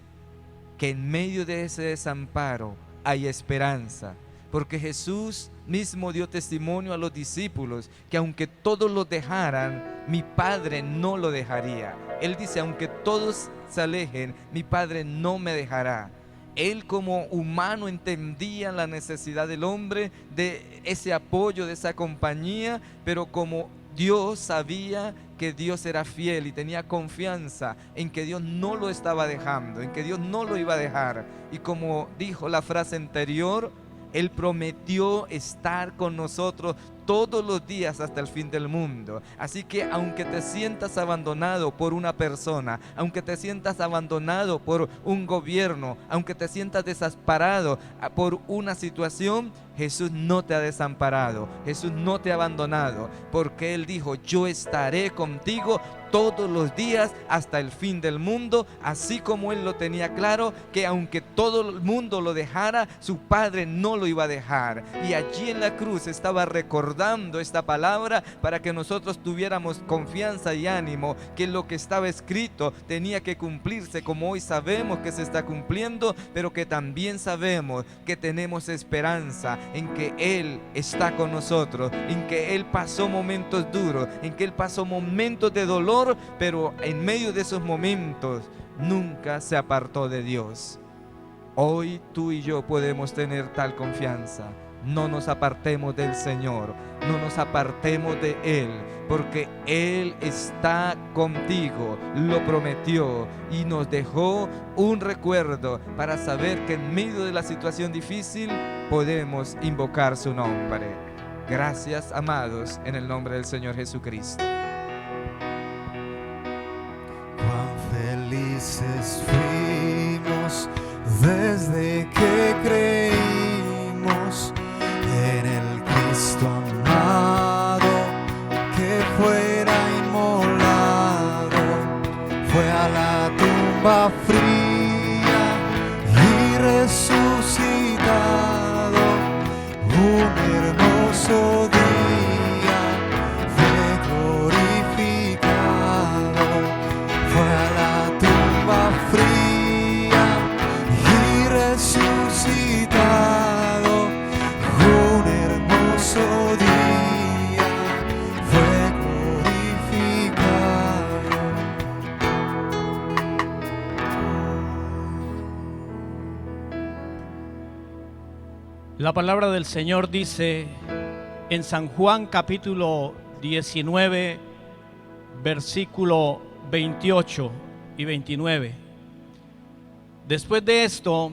que en medio de ese desamparo hay esperanza. Porque Jesús mismo dio testimonio a los discípulos que aunque todos lo dejaran, mi Padre no lo dejaría. Él dice: aunque todos se alejen, mi Padre no me dejará. Él como humano entendía la necesidad del hombre, de ese apoyo, de esa compañía, pero como Dios sabía que Dios era fiel y tenía confianza en que Dios no lo estaba dejando, en que Dios no lo iba a dejar. Y como dijo la frase anterior, Él prometió estar con nosotros todos los días hasta el fin del mundo. Así que aunque te sientas abandonado por una persona, aunque te sientas abandonado por un gobierno, aunque te sientas desamparado por una situación, Jesús no te ha desamparado, Jesús no te ha abandonado, porque Él dijo: yo estaré contigo todos los días hasta el fin del mundo, así como Él lo tenía claro, que aunque todo el mundo lo dejara, su Padre no lo iba a dejar. Y allí en la cruz estaba recordando esta palabra para que nosotros tuviéramos confianza y ánimo, que lo que estaba escrito tenía que cumplirse, como hoy sabemos que se está cumpliendo, pero que también sabemos que tenemos esperanza en que Él está con nosotros, en que Él pasó momentos duros, en que Él pasó momentos de dolor, pero en medio de esos momentos nunca se apartó de Dios. Hoy tú y yo podemos tener tal confianza. No nos apartemos del Señor, no nos apartemos de Él, porque Él está contigo, lo prometió y nos dejó un recuerdo para saber que en medio de la situación difícil podemos invocar su nombre. Gracias, amados, en el nombre del Señor Jesucristo. Cuán felices fuimos desde que creímos en el Cristo amado, que fuera inmolado, fue a la tumba fría y resucitado. Un hermoso día fue glorificado, fue a la tumba fría y resucitado. Un hermoso día fue glorificado. La palabra del Señor dice en San Juan capítulo 19, versículo 28 y 29. Después de esto,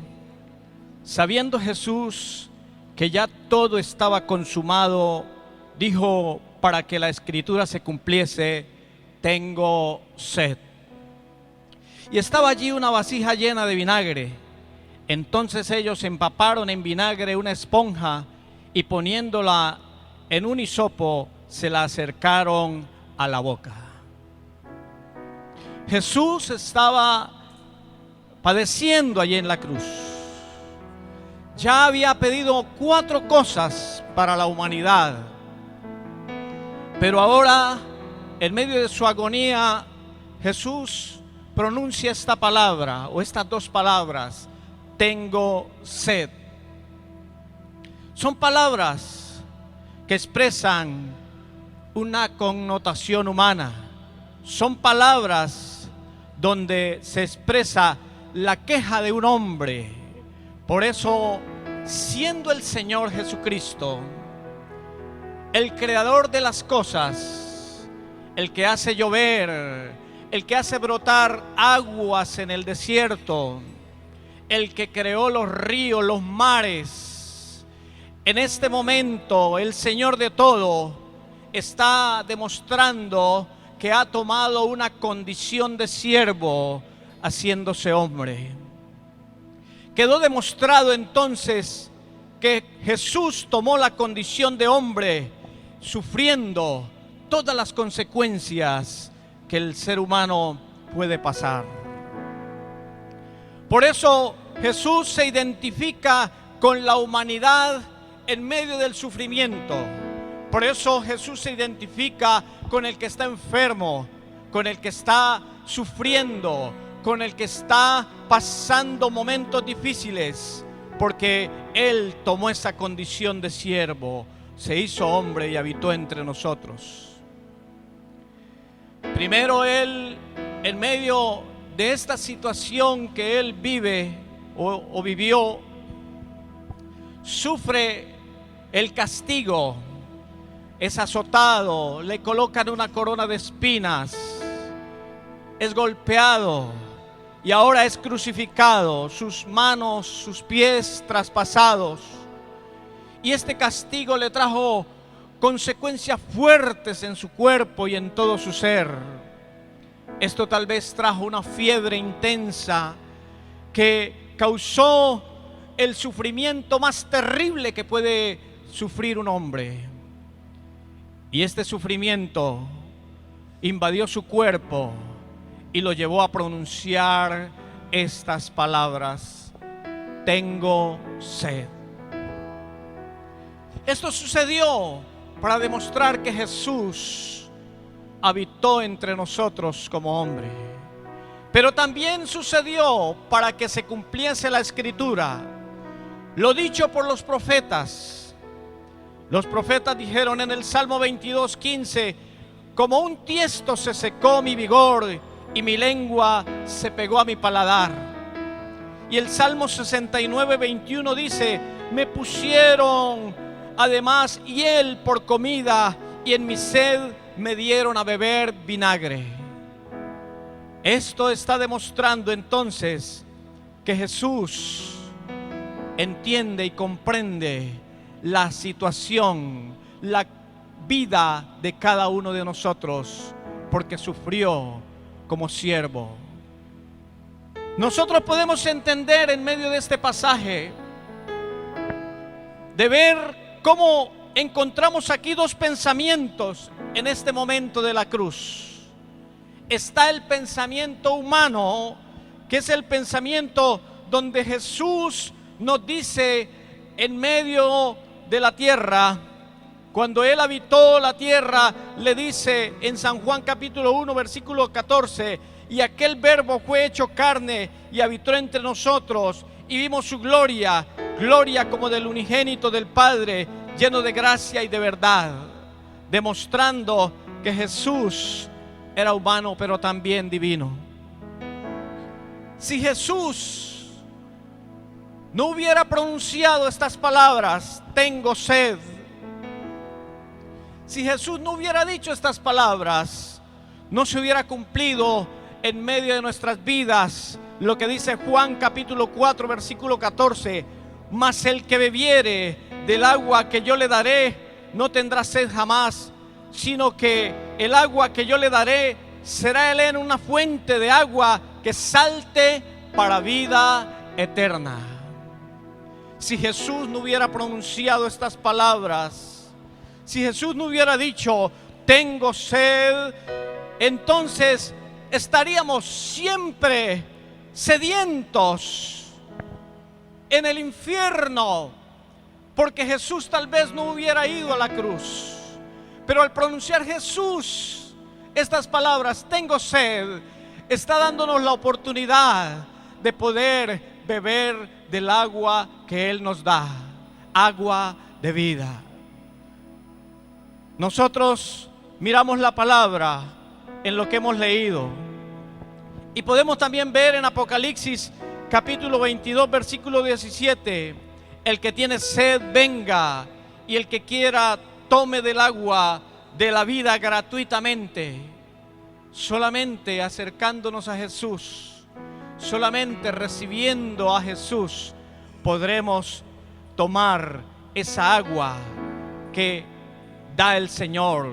sabiendo Jesús que ya todo estaba consumado, dijo, para que la escritura se cumpliese: tengo sed. Y estaba allí una vasija llena de vinagre. Entonces ellos empaparon en vinagre una esponja y poniéndola en un hisopo se la acercaron a la boca. Jesús estaba padeciendo allí en la cruz. Ya había pedido 4 cosas para la humanidad, pero ahora, en medio de su agonía, Jesús pronuncia esta palabra o estas 2 palabras: tengo sed. Son palabras que expresan una connotación humana. Son palabras donde se expresa la queja de un hombre. Por eso, siendo el Señor Jesucristo el creador de las cosas, el que hace llover, el que hace brotar aguas en el desierto, el que creó los ríos, los mares, en este momento el Señor de todo está demostrando que ha tomado una condición de siervo haciéndose hombre. Quedó demostrado entonces que Jesús tomó la condición de hombre, sufriendo todas las consecuencias que el ser humano puede pasar. Por eso Jesús se identifica con la humanidad en medio del sufrimiento. Por eso Jesús se identifica con el que está enfermo, con el que está sufriendo, con el que está pasando momentos difíciles, porque Él tomó esa condición de siervo, se hizo hombre y habitó entre nosotros. Primero Él, en medio de esta situación que Él vive o vivió, sufre el castigo, es azotado, le colocan una corona de espinas, es golpeado y ahora es crucificado, sus manos, sus pies traspasados. Y este castigo le trajo consecuencias fuertes en su cuerpo y en todo su ser. Esto tal vez trajo una fiebre intensa que causó el sufrimiento más terrible que puede sufrir un hombre. Y este sufrimiento invadió su cuerpo y lo llevó a pronunciar estas palabras: tengo sed. Esto sucedió para demostrar que Jesús habitó entre nosotros como hombre. Pero también sucedió para que se cumpliese la Escritura, lo dicho por los profetas. Los profetas dijeron en el Salmo 22:15: como un tiesto se secó mi vigor y mi lengua se pegó a mi paladar. Y el Salmo 69:21 dice: me pusieron además hiel por comida y en mi sed me dieron a beber vinagre. Esto está demostrando entonces que Jesús entiende y comprende la situación, la vida de cada uno de nosotros, porque sufrió como siervo. Nosotros podemos entender en medio de este pasaje, de ver cómo encontramos aquí dos pensamientos en este momento de la cruz. Está el pensamiento humano, que es el pensamiento donde Jesús nos dice en medio de la tierra, cuando Él habitó la tierra, le dice en San Juan capítulo 1 versículo 14: y aquel verbo fue hecho carne y habitó entre nosotros y vimos su gloria, gloria como del unigénito del Padre, lleno de gracia y de verdad, demostrando que Jesús era humano pero también divino. Si Jesús no hubiera pronunciado estas palabras, tengo sed, si Jesús no hubiera dicho estas palabras, no se hubiera cumplido en medio de nuestras vidas lo que dice Juan capítulo 4 versículo 14: mas el que bebiere del agua que yo le daré no tendrá sed jamás, sino que el agua que yo le daré será él en una fuente de agua que salte para vida eterna. Si Jesús no hubiera pronunciado estas palabras, si Jesús no hubiera dicho tengo sed, entonces estaríamos siempre sedientos en el infierno, porque Jesús tal vez no hubiera ido a la cruz. Pero al pronunciar Jesús estas palabras, tengo sed, está dándonos la oportunidad de poder beber del agua que Él nos da, agua de vida. Nosotros miramos la palabra en lo que hemos leído y podemos también ver en Apocalipsis capítulo 22 versículo 17: el que tiene sed venga, y el que quiera tome del agua de la vida gratuitamente. Solamente acercándonos a Jesús, solamente recibiendo a Jesús, podremos tomar esa agua que da el Señor,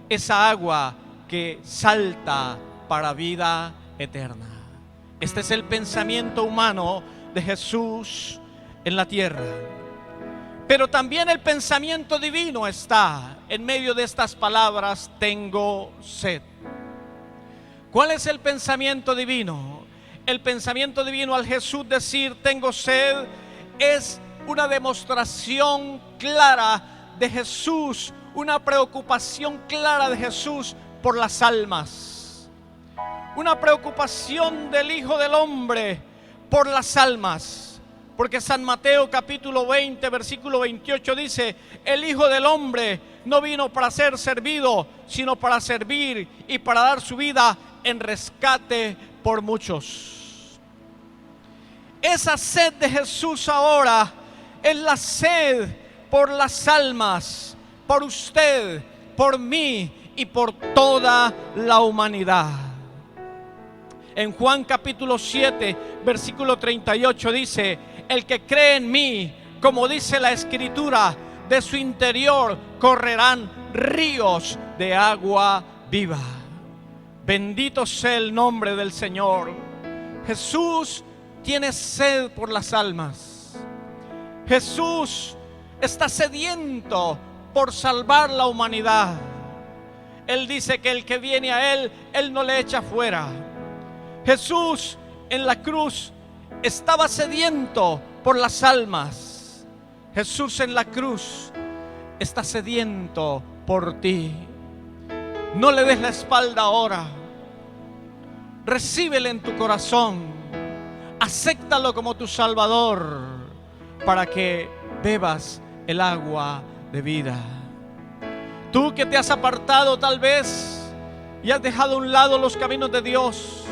esa agua que salta para vida eterna. Este es el pensamiento humano de Jesús en la tierra. Pero también el pensamiento divino está en medio de estas palabras: tengo sed. ¿Cuál es el pensamiento divino? El pensamiento divino, al Jesús decir tengo sed, es una demostración clara de Jesús, una preocupación clara de Jesús por las almas, una preocupación del Hijo del Hombre por las almas. Porque San Mateo capítulo 20 versículo 28 dice: el Hijo del Hombre no vino para ser servido, sino para servir y para dar su vida en rescate por muchos. Esa sed de Jesús ahora es la sed por las almas, por usted, por mí y por toda la humanidad. En Juan capítulo 7 versículo 38 dice: el que cree en mí, como dice la Escritura, de su interior correrán ríos de agua viva. Bendito sea el nombre del Señor. Jesús tiene sed por las almas. Jesús está sediento por salvar la humanidad. Él dice que el que viene a Él, Él no le echa fuera. Jesús en la cruz estaba sediento por las almas. Jesús en la cruz está sediento por ti. No le des la espalda ahora. Recíbele en tu corazón. Acéptalo como tu Salvador para que bebas el agua de vida. Tú que te has apartado tal vez y has dejado a un lado los caminos de Dios,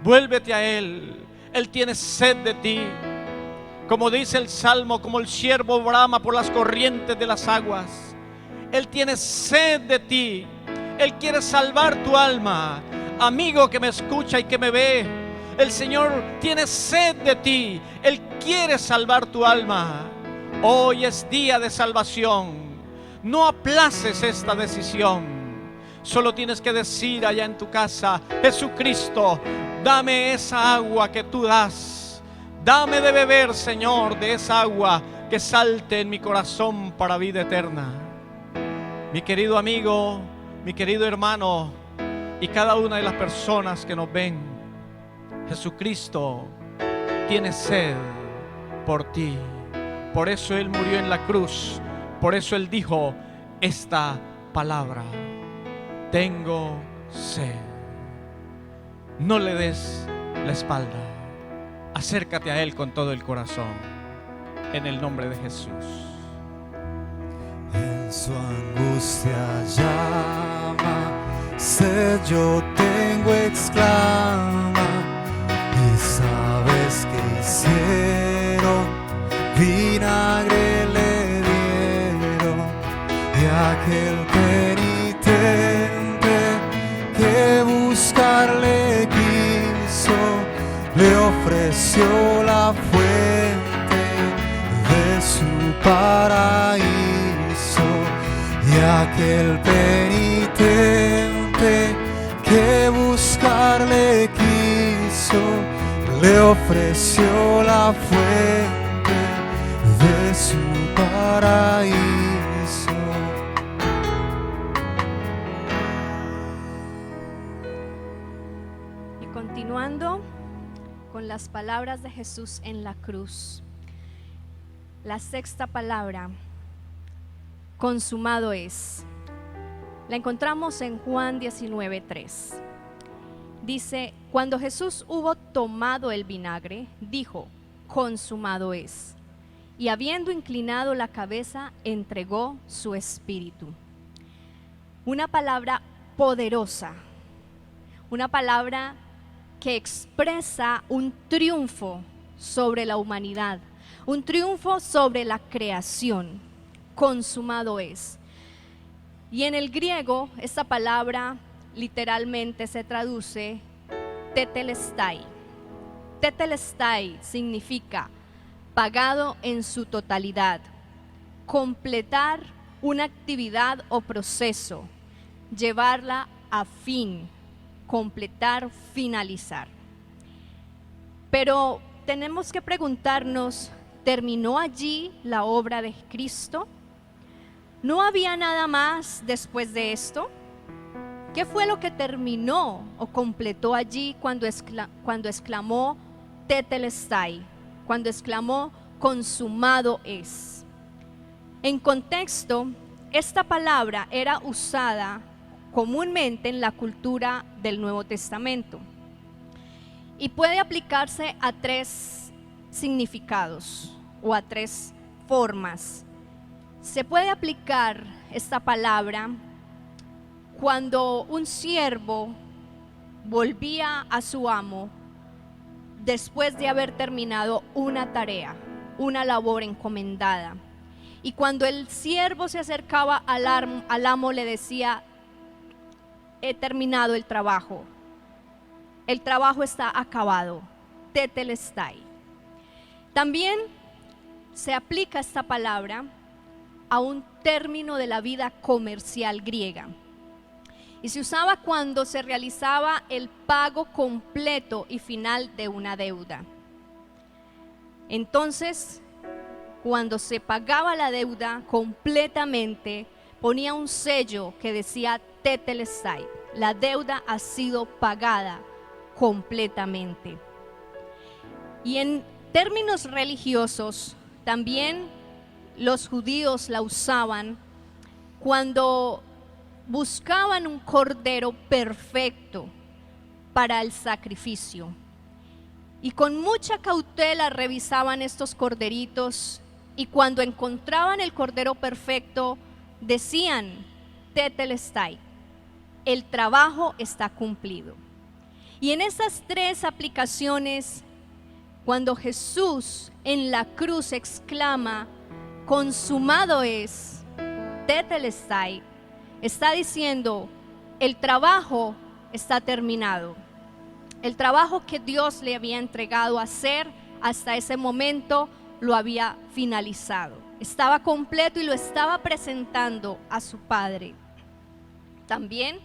vuélvete a Él. Él tiene sed de ti. Como dice el Salmo, como el ciervo brama por las corrientes de las aguas. Él tiene sed de ti. Él quiere salvar tu alma. Amigo que me escucha y que me ve, el Señor tiene sed de ti. Él quiere salvar tu alma. Hoy es día de salvación. No aplaces esta decisión. Solo tienes que decir allá en tu casa: Jesucristo, dame esa agua que tú das. Dame de beber, Señor, de esa agua que salte en mi corazón para vida eterna. Mi querido amigo, mi querido hermano y cada una de las personas que nos ven, Jesucristo tiene sed por ti. Por eso Él murió en la cruz. Por eso Él dijo esta palabra: tengo sed. No le des la espalda. Acércate a Él con todo el corazón. En el nombre de Jesús. En su angustia llama, sed yo tengo, exclama. Y sabes que hicieron, vinagre le dieron, y aquel penitente que buscarle quiso, le ofreció la fuente de su paraíso. Y aquel penitente que buscarle quiso, le ofreció la fuente de su paraíso. Y continuando con las palabras de Jesús en la cruz, la sexta palabra, consumado es, la encontramos en Juan 19:3. Dice: cuando Jesús hubo tomado el vinagre, dijo: consumado es. Y habiendo inclinado la cabeza, entregó su espíritu. Una palabra poderosa, una palabra que expresa un triunfo sobre la humanidad, un triunfo sobre la creación. Consumado es. Y en el griego esta palabra literalmente se traduce tetelestai. Tetelestai significa pagado en su totalidad, completar una actividad o proceso, llevarla a fin, completar, finalizar. Pero tenemos que preguntarnos, ¿terminó allí la obra de Cristo? ¿No había nada más después de esto? ¿Qué fue lo que terminó o completó allí cuando exclamó tetelestai, cuando exclamó consumado es? En contexto, esta palabra era usada comúnmente en la cultura del Nuevo Testamento y puede aplicarse a tres significados o a tres formas. Se puede aplicar esta palabra cuando un siervo volvía a su amo después de haber terminado una tarea, una labor encomendada. Y cuando el siervo se acercaba al amo le decía: he terminado el trabajo está acabado, tetelestai. También se aplica esta palabra a un término de la vida comercial griega. Y se usaba cuando se realizaba el pago completo y final de una deuda. Entonces, cuando se pagaba la deuda completamente, ponía un sello que decía tetelestai, la deuda ha sido pagada completamente. Y en términos religiosos, también los judíos la usaban cuando buscaban un cordero perfecto para el sacrificio. Y con mucha cautela revisaban estos corderitos, y cuando encontraban el cordero perfecto, decían, tetelestai, el trabajo está cumplido. Y en esas tres aplicaciones, cuando Jesús en la cruz exclama, consumado es, tetelestai, está diciendo, el trabajo está terminado. El trabajo que Dios le había entregado a hacer hasta ese momento lo había finalizado. Estaba completo y lo estaba presentando a su Padre. También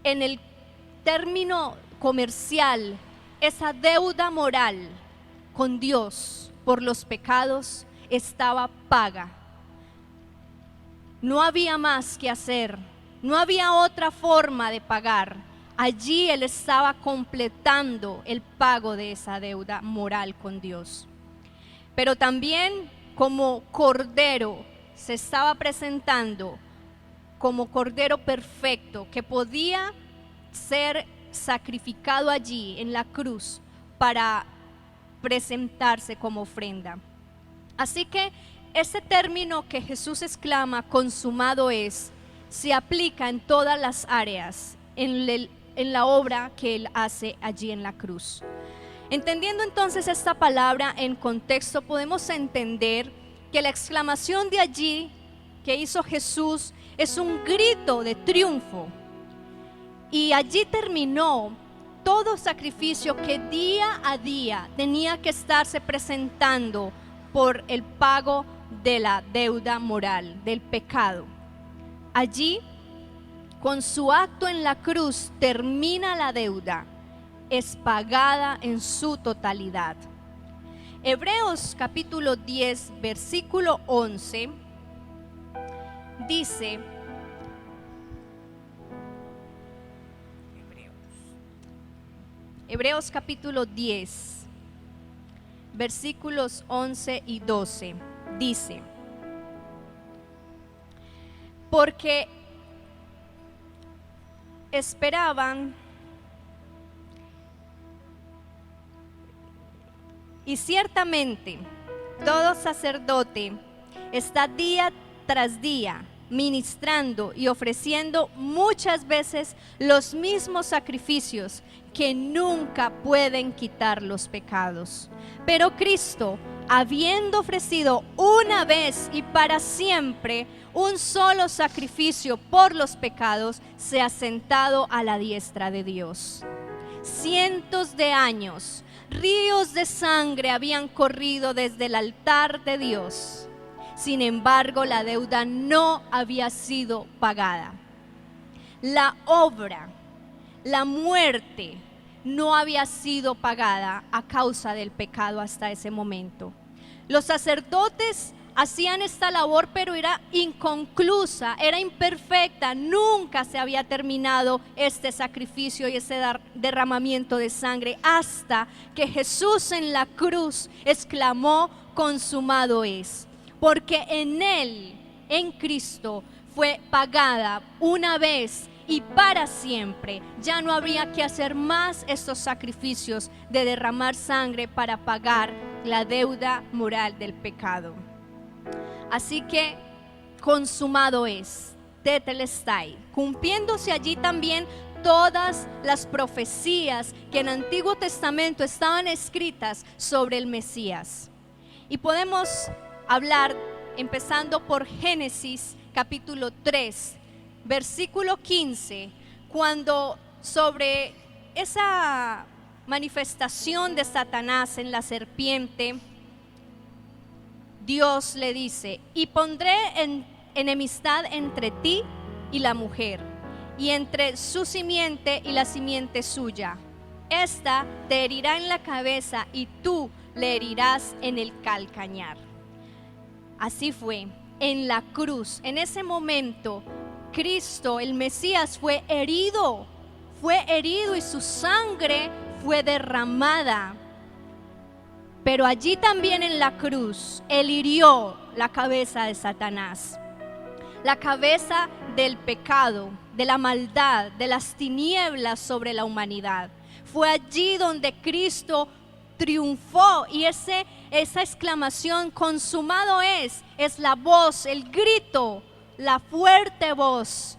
en el término comercial, esa deuda moral con Dios por los pecados estaba paga. No había más que hacer, no había otra forma de pagar. Allí Él estaba completando el pago de esa deuda moral con Dios. Pero también como cordero se estaba presentando como cordero perfecto que podía ser sacrificado allí en la cruz para presentarse como ofrenda. Así que ese término que Jesús exclama, consumado es, se aplica en todas las áreas, en la obra que Él hace allí en la cruz. Entendiendo entonces esta palabra en contexto, podemos entender que la exclamación de allí que hizo Jesús es un grito de triunfo. Y allí terminó todo sacrificio que día a día tenía que estarse presentando por el pago de la deuda moral, del pecado. Allí, con su acto en la cruz, termina la deuda, es pagada en su totalidad. Hebreos capítulo 10, versículo 11, dice, Hebreos capítulo 10, versículos 11 y 12, dice, porque esperaban y ciertamente todo sacerdote está día tras día ministrando y ofreciendo muchas veces los mismos sacrificios que nunca pueden quitar los pecados. Pero Cristo, habiendo ofrecido una vez y para siempre un solo sacrificio por los pecados, se ha sentado a la diestra de Dios. Cientos de años, ríos de sangre habían corrido desde el altar de Dios. Sin embargo, la deuda no había sido pagada. La obra, la muerte, no había sido pagada a causa del pecado hasta ese momento. Los sacerdotes hacían esta labor, pero era inconclusa, era imperfecta. Nunca se había terminado este sacrificio y ese derramamiento de sangre hasta que Jesús en la cruz exclamó: consumado es. Porque en Él, en Cristo, fue pagada una vez y para siempre. Ya no habría que hacer más estos sacrificios de derramar sangre para pagar la deuda moral del pecado. Así que consumado es, tetelestai, cumpliéndose allí también todas las profecías que en el Antiguo Testamento estaban escritas sobre el Mesías. Y podemos hablar empezando por Génesis capítulo 3, versículo 15, cuando sobre esa manifestación de Satanás en la serpiente, Dios le dice: y pondré enemistad entre ti y la mujer, y entre su simiente y la simiente suya. Esta te herirá en la cabeza y tú le herirás en el calcañar. Así fue, en la cruz, en ese momento, Cristo, el Mesías, fue herido y su sangre fue derramada. Pero allí también en la cruz, Él hirió la cabeza de Satanás, la cabeza del pecado, de la maldad, de las tinieblas sobre la humanidad. Fue allí donde Cristo triunfó, y esa exclamación consumado es la voz, el grito, la fuerte voz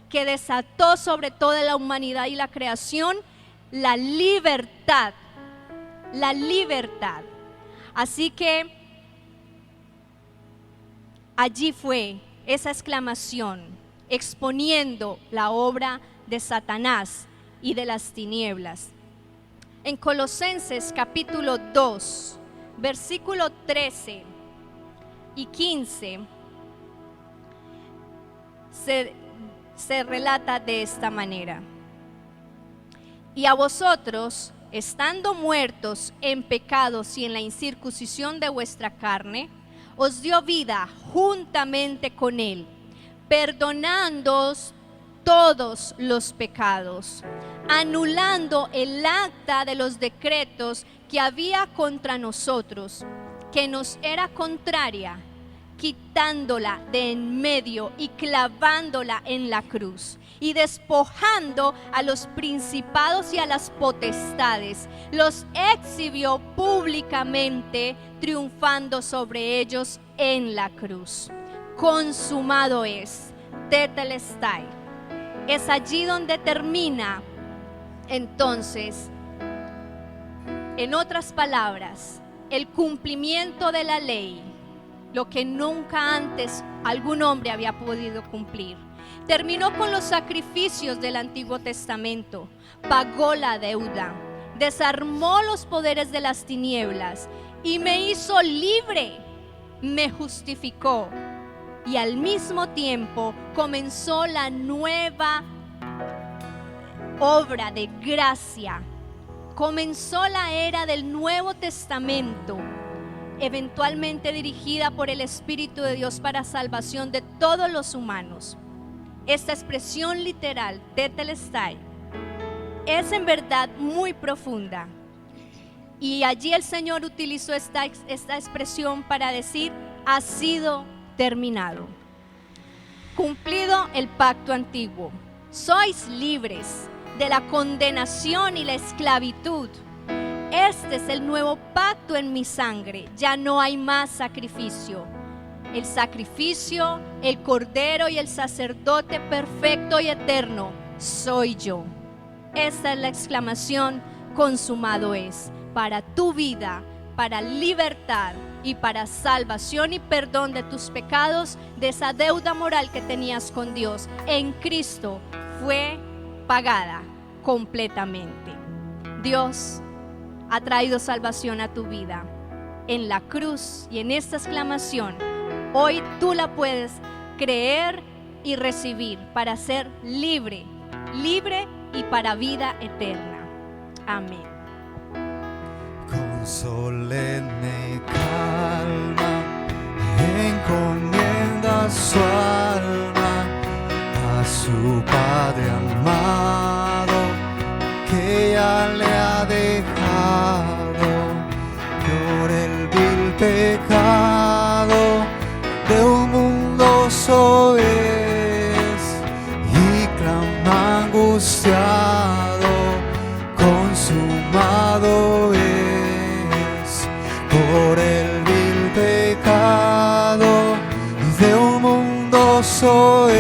que desató sobre toda la humanidad y la creación la libertad. Así que allí fue esa exclamación exponiendo la obra de Satanás y de las tinieblas. En Colosenses capítulo 2, versículo 13 y 15, se relata de esta manera: y a vosotros, estando muertos en pecados y en la incircuncisión de vuestra carne, os dio vida juntamente con Él, perdonándoos todos los pecados, anulando el acta de los decretos que había contra nosotros, que nos era contraria, quitándola de en medio y clavándola en la cruz, y despojando a los principados y a las potestades, los exhibió públicamente, triunfando sobre ellos en la cruz. Consumado es, tetelestai. Es allí donde termina, entonces, en otras palabras, el cumplimiento de la ley, lo que nunca antes algún hombre había podido cumplir. Terminó con los sacrificios del Antiguo Testamento, pagó la deuda, desarmó los poderes de las tinieblas y me hizo libre, me justificó, y al mismo tiempo comenzó la nueva obra de gracia. Comenzó la era del Nuevo Testamento, eventualmente dirigida por el Espíritu de Dios para salvación de todos los humanos. Esta expresión literal, tetelestai, es en verdad muy profunda. Y allí el Señor utilizó esta expresión para decir: ha sido terminado. Cumplido el pacto antiguo. Sois libres de la condenación y la esclavitud. Este es el nuevo pacto en mi sangre. Ya no hay más sacrificio. El sacrificio, el cordero y el sacerdote perfecto y eterno soy yo. Esta es la exclamación: consumado es, para tu vida, para libertad y para salvación y perdón de tus pecados, de esa deuda moral que tenías con Dios. En Cristo fue pagada completamente. Dios ha traído salvación a tu vida en la cruz, y en esta exclamación hoy tú la puedes creer y recibir para ser libre y para vida eterna. Amén. Con solemne calma encomienda su alma a su Padre amado, que ya le ha dejado por el vil pecado de un mundo soez, y clama angustiado: consumado es, por el vil pecado de un mundo soez,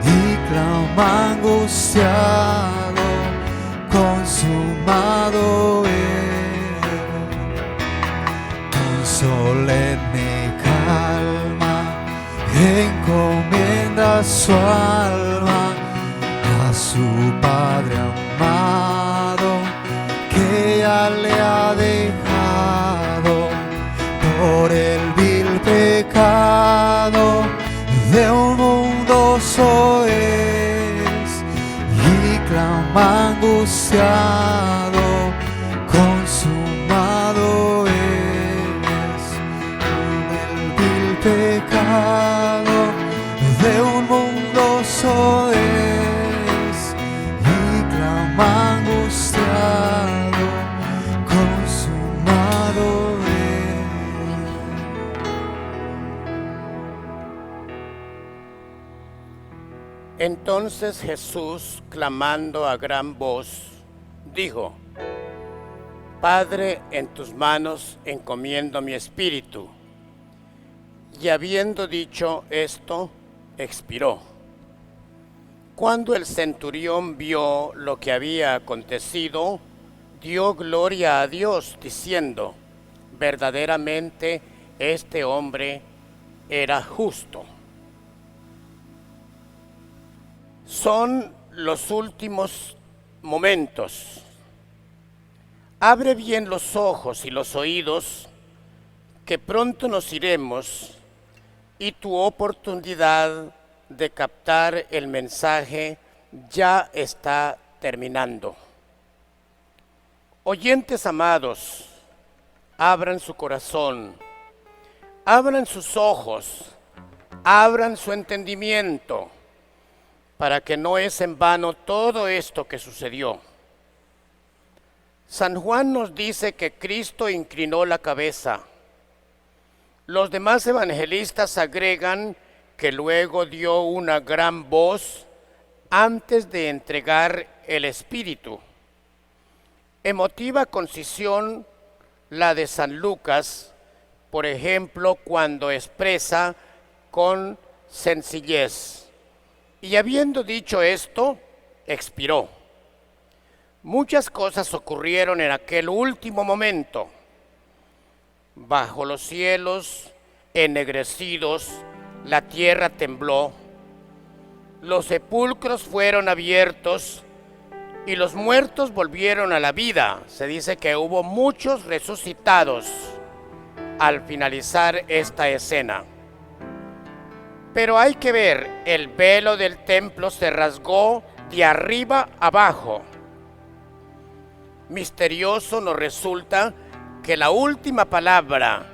y clama angustiado: consumado es. Con solemne calma encomienda su alma a su Padre amado, que ya le ha dejado por de un mundo soez y clama angustiado, consumado es. Entonces Jesús, clamando a gran voz, dijo: Padre, en tus manos encomiendo mi espíritu. Y habiendo dicho esto, expiró. Cuando el centurión vio lo que había acontecido, dio gloria a Dios, diciendo: verdaderamente este hombre era justo. Son los últimos momentos. Abre bien los ojos y los oídos, que pronto nos iremos, y tu oportunidad de captar el mensaje ya está terminando. Oyentes amados, abran su corazón, abran sus ojos, abran su entendimiento, para que no es en vano todo esto que sucedió. San Juan nos dice que Cristo inclinó la cabeza. Los demás evangelistas agregan que luego dio una gran voz antes de entregar el Espíritu. Emotiva concisión la de San Lucas, por ejemplo, cuando expresa con sencillez: y habiendo dicho esto, expiró. Muchas cosas ocurrieron en aquel último momento. Bajo los cielos ennegrecidos, la tierra tembló, los sepulcros fueron abiertos y los muertos volvieron a la vida. Se dice que hubo muchos resucitados al finalizar esta escena. Pero hay que ver, el velo del templo se rasgó de arriba abajo. Misterioso nos resulta que la última palabra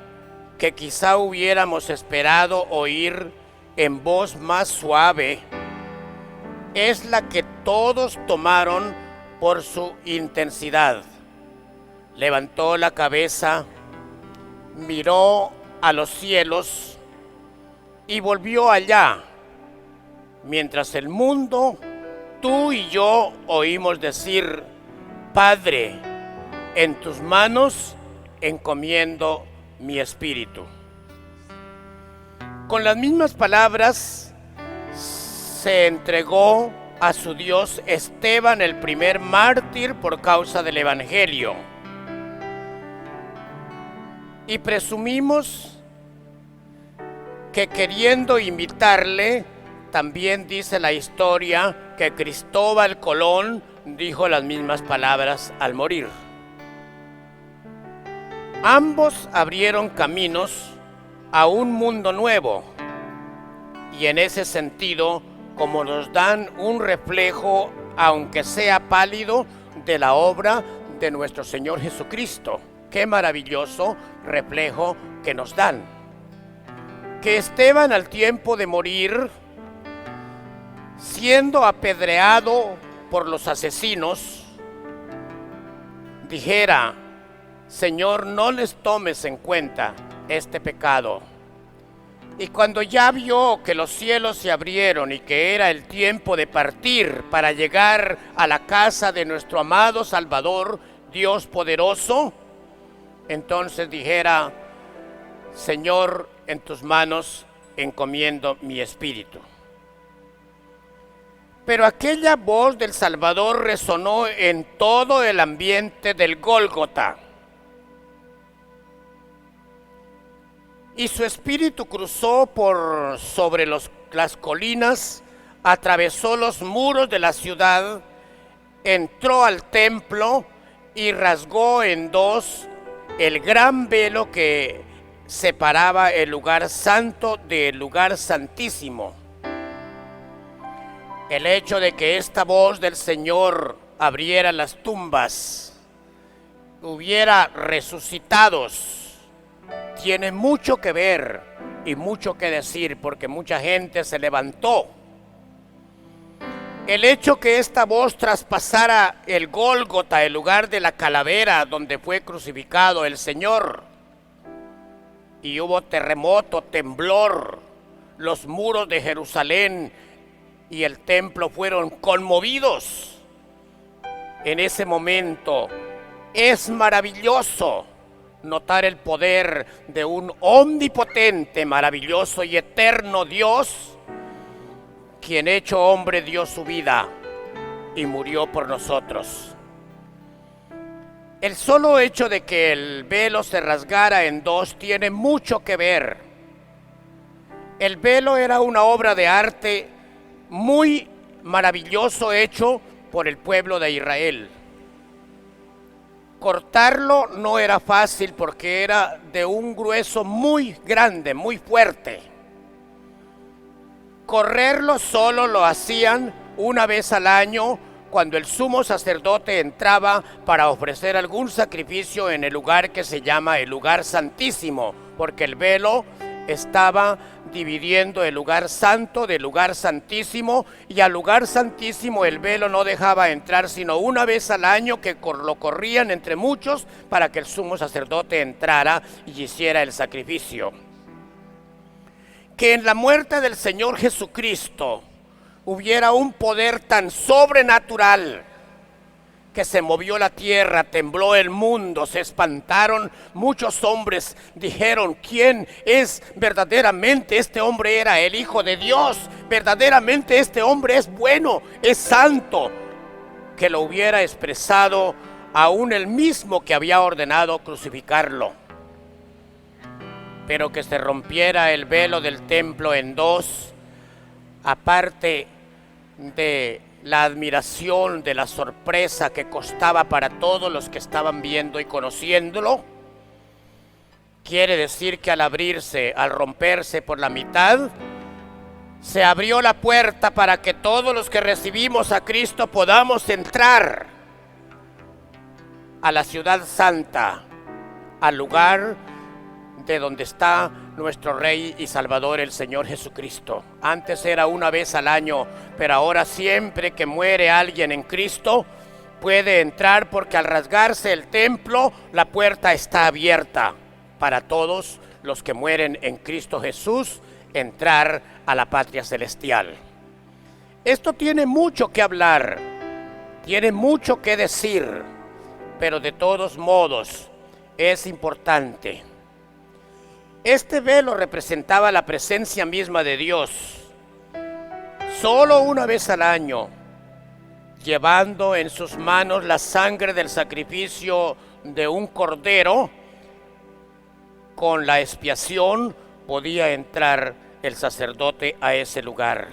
que quizá hubiéramos esperado oír en voz más suave es la que todos tomaron por su intensidad. Levantó la cabeza, miró a los cielos y volvió allá, mientras el mundo, tú y yo, oímos decir: Padre, en tus manos encomiendo mi espíritu. Con las mismas palabras se entregó a su Dios Esteban, el primer mártir por causa del Evangelio. Y presumimos que, queriendo imitarle, también dice la historia que Cristóbal Colón dijo las mismas palabras al morir. Ambos abrieron caminos a un mundo nuevo, y en ese sentido, como nos dan un reflejo, aunque sea pálido, de la obra de nuestro Señor Jesucristo. Qué maravilloso reflejo que nos dan. Que Esteban, al tiempo de morir, siendo apedreado por los asesinos, dijera: Señor, no les tomes en cuenta este pecado. Y cuando ya vio que los cielos se abrieron y que era el tiempo de partir para llegar a la casa de nuestro amado Salvador, Dios poderoso, entonces dijera: Señor, en tus manos encomiendo mi espíritu. Pero aquella voz del Salvador resonó en todo el ambiente del Gólgota. Y su espíritu cruzó por sobre las colinas, atravesó los muros de la ciudad, entró al templo y rasgó en dos el gran velo que separaba el lugar santo del lugar santísimo. El hecho de que esta voz del Señor abriera las tumbas, hubiera resucitados, tiene mucho que ver y mucho que decir porque mucha gente se levantó. El hecho que esta voz traspasara el Gólgota, el lugar de la calavera donde fue crucificado el Señor, y hubo terremoto, temblor, los muros de Jerusalén y el templo fueron conmovidos. En ese momento es maravilloso notar el poder de un omnipotente, maravilloso y eterno Dios, quien hecho hombre dio su vida y murió por nosotros. El solo hecho de que el velo se rasgara en dos tiene mucho que ver. El velo era una obra de arte muy maravilloso hecho por el pueblo de Israel. Cortarlo no era fácil porque era de un grueso muy grande, muy fuerte. Correrlo solo lo hacían una vez al año cuando el sumo sacerdote entraba para ofrecer algún sacrificio en el lugar que se llama el lugar santísimo, porque el velo estaba dividiendo el lugar santo del lugar santísimo, y al lugar santísimo el velo no dejaba entrar sino una vez al año, que lo corrían entre muchos para que el sumo sacerdote entrara y hiciera el sacrificio. Que en la muerte del Señor Jesucristo hubiera un poder tan sobrenatural que se movió la tierra, tembló el mundo, se espantaron muchos hombres, dijeron: ¿quién es verdaderamente este hombre? Era el Hijo de Dios, verdaderamente este hombre es bueno, es santo. Que lo hubiera expresado aún el mismo que había ordenado crucificarlo. Pero que se rompiera el velo del templo en dos, aparte de la admiración, de la sorpresa que costaba para todos los que estaban viendo y conociéndolo, quiere decir que al abrirse, al romperse por la mitad, se abrió la puerta para que todos los que recibimos a Cristo podamos entrar a la ciudad santa, al lugar de donde está nuestro Rey y Salvador, el Señor Jesucristo. Antes era una vez al año, pero ahora siempre que muere alguien en Cristo puede entrar, porque al rasgarse el templo la puerta está abierta para todos los que mueren en Cristo Jesús entrar a la patria celestial. Esto tiene mucho que hablar, tiene mucho que decir, pero de todos modos es importante. Este velo representaba la presencia misma de Dios. Solo una vez al año, llevando en sus manos la sangre del sacrificio de un cordero, con la expiación podía entrar el sacerdote a ese lugar.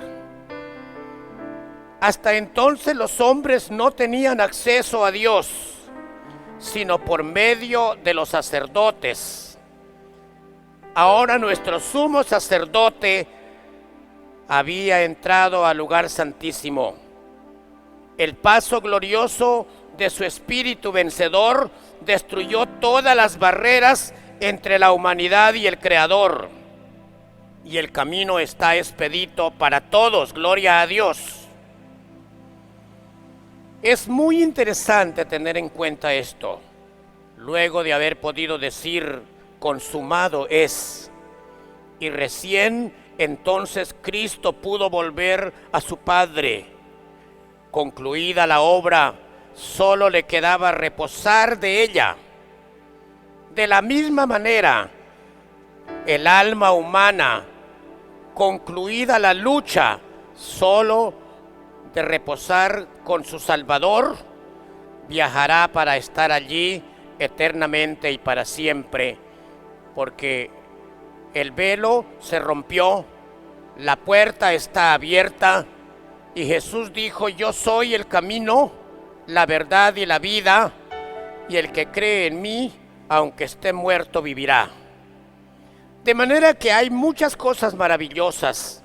Hasta entonces los hombres no tenían acceso a Dios, sino por medio de los sacerdotes. Ahora nuestro sumo sacerdote había entrado al lugar santísimo. El paso glorioso de su espíritu vencedor destruyó todas las barreras entre la humanidad y el Creador. Y el camino está expedito para todos, gloria a Dios. Es muy interesante tener en cuenta esto, luego de haber podido decir: consumado es. Y recién entonces Cristo pudo volver a su Padre. Concluida la obra, solo le quedaba reposar de ella. De la misma manera, el alma humana, concluida la lucha, solo de reposar con su Salvador, viajará para estar allí eternamente y para siempre, porque el velo se rompió, la puerta está abierta, y Jesús dijo: yo soy el camino, la verdad y la vida, y el que cree en mí, aunque esté muerto, vivirá. De manera que hay muchas cosas maravillosas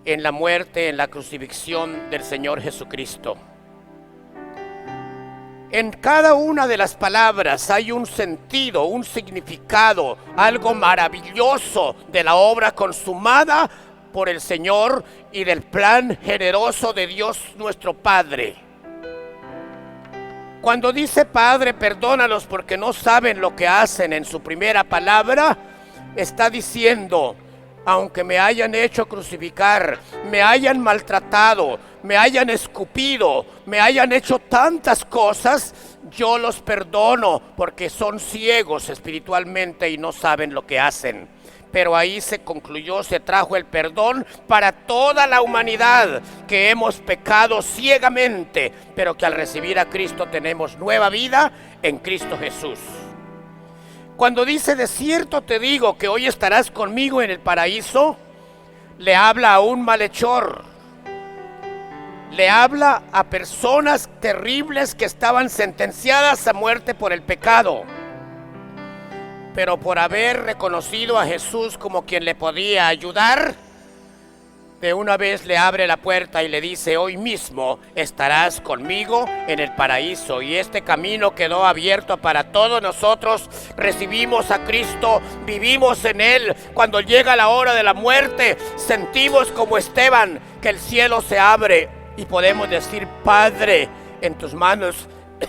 en la muerte, en la crucifixión del Señor Jesucristo. En cada una de las palabras hay un sentido, un significado, algo maravilloso de la obra consumada por el Señor y del plan generoso de Dios nuestro Padre. Cuando dice Padre, perdónalos porque no saben lo que hacen, en su primera palabra, está diciendo, aunque me hayan hecho crucificar, me hayan maltratado, me hayan escupido, me hayan hecho tantas cosas, yo los perdono porque son ciegos espiritualmente y no saben lo que hacen. Pero ahí se concluyó, se trajo el perdón para toda la humanidad que hemos pecado ciegamente, pero que al recibir a Cristo tenemos nueva vida en Cristo Jesús. Cuando dice, de cierto te digo que hoy estarás conmigo en el paraíso, le habla a un malhechor, le habla a personas terribles que estaban sentenciadas a muerte por el pecado. Pero por haber reconocido a Jesús como quien le podía ayudar, de una vez le abre la puerta y le dice, hoy mismo estarás conmigo en el paraíso. Y este camino quedó abierto para todos nosotros. Recibimos a Cristo, vivimos en Él. Cuando llega la hora de la muerte, sentimos como Esteban que el cielo se abre y podemos decir, Padre, en tus manos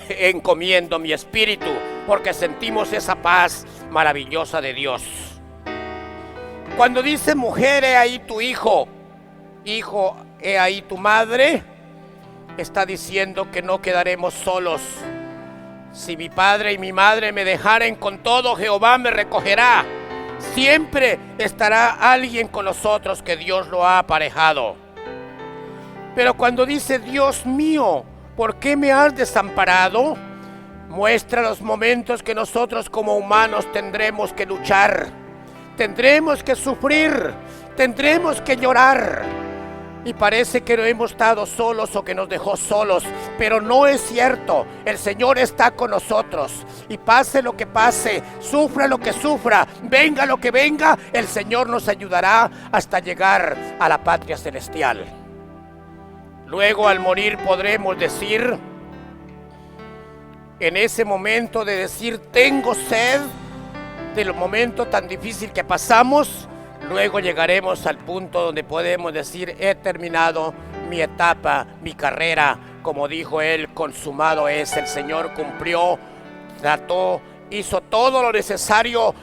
encomiendo mi espíritu, porque sentimos esa paz maravillosa de Dios. Cuando dice, mujer, he ahí tu hijo, hijo, he ahí tu madre, está diciendo que no quedaremos solos. Si mi padre y mi madre me dejaren, con todo Jehová me recogerá. Siempre estará alguien con nosotros que Dios lo ha aparejado. Pero cuando dice, Dios mío, ¿por qué me has desamparado?, muestra los momentos que nosotros como humanos tendremos que luchar, tendremos que sufrir, tendremos que llorar. Y parece que no hemos estado solos o que nos dejó solos, pero no es cierto. El Señor está con nosotros. Y pase lo que pase, sufra lo que sufra, venga lo que venga, el Señor nos ayudará hasta llegar a la patria celestial. Luego, al morir, podremos decir, en ese momento de decir tengo sed, del momento tan difícil que pasamos, luego llegaremos al punto donde podemos decir, he terminado mi etapa, mi carrera, como dijo él, consumado es. El Señor cumplió, trató, hizo todo lo necesario,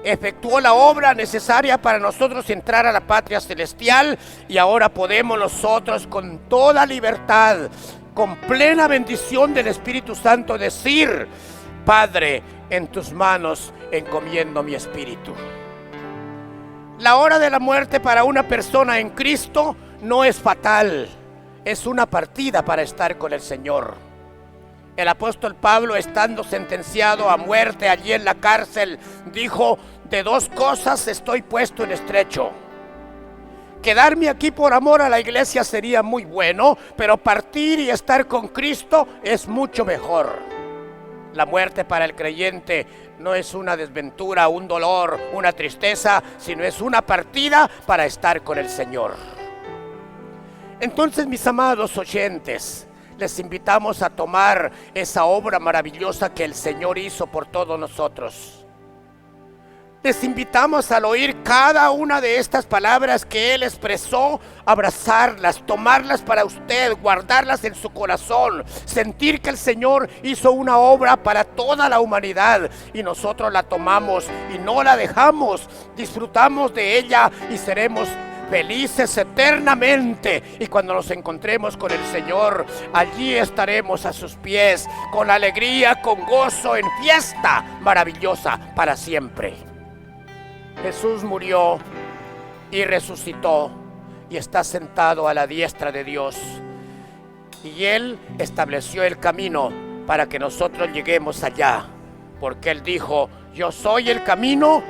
efectuó la obra necesaria para nosotros entrar a la patria celestial, y ahora podemos nosotros con toda libertad, con plena bendición del Espíritu Santo, decir, Padre, en tus manos encomiendo mi espíritu. La hora de la muerte para una persona en Cristo no es fatal, es una partida para estar con el Señor. El apóstol Pablo, estando sentenciado a muerte allí en la cárcel, dijo, de dos cosas estoy puesto en estrecho. Quedarme aquí por amor a la iglesia sería muy bueno, pero partir y estar con Cristo es mucho mejor. La muerte para el creyente no es una desventura, un dolor, una tristeza, sino es una partida para estar con el Señor. Entonces, mis amados oyentes, les invitamos a tomar esa obra maravillosa que el Señor hizo por todos nosotros. Les invitamos al oír cada una de estas palabras que Él expresó, abrazarlas, tomarlas para usted, guardarlas en su corazón, sentir que el Señor hizo una obra para toda la humanidad y nosotros la tomamos y no la dejamos, disfrutamos de ella y seremos felices eternamente. Y cuando nos encontremos con el Señor, allí estaremos a sus pies, con alegría, con gozo, en fiesta maravillosa para siempre. Jesús murió y resucitó y está sentado a la diestra de Dios. Y Él estableció el camino para que nosotros lleguemos allá. Porque Él dijo, yo soy el camino,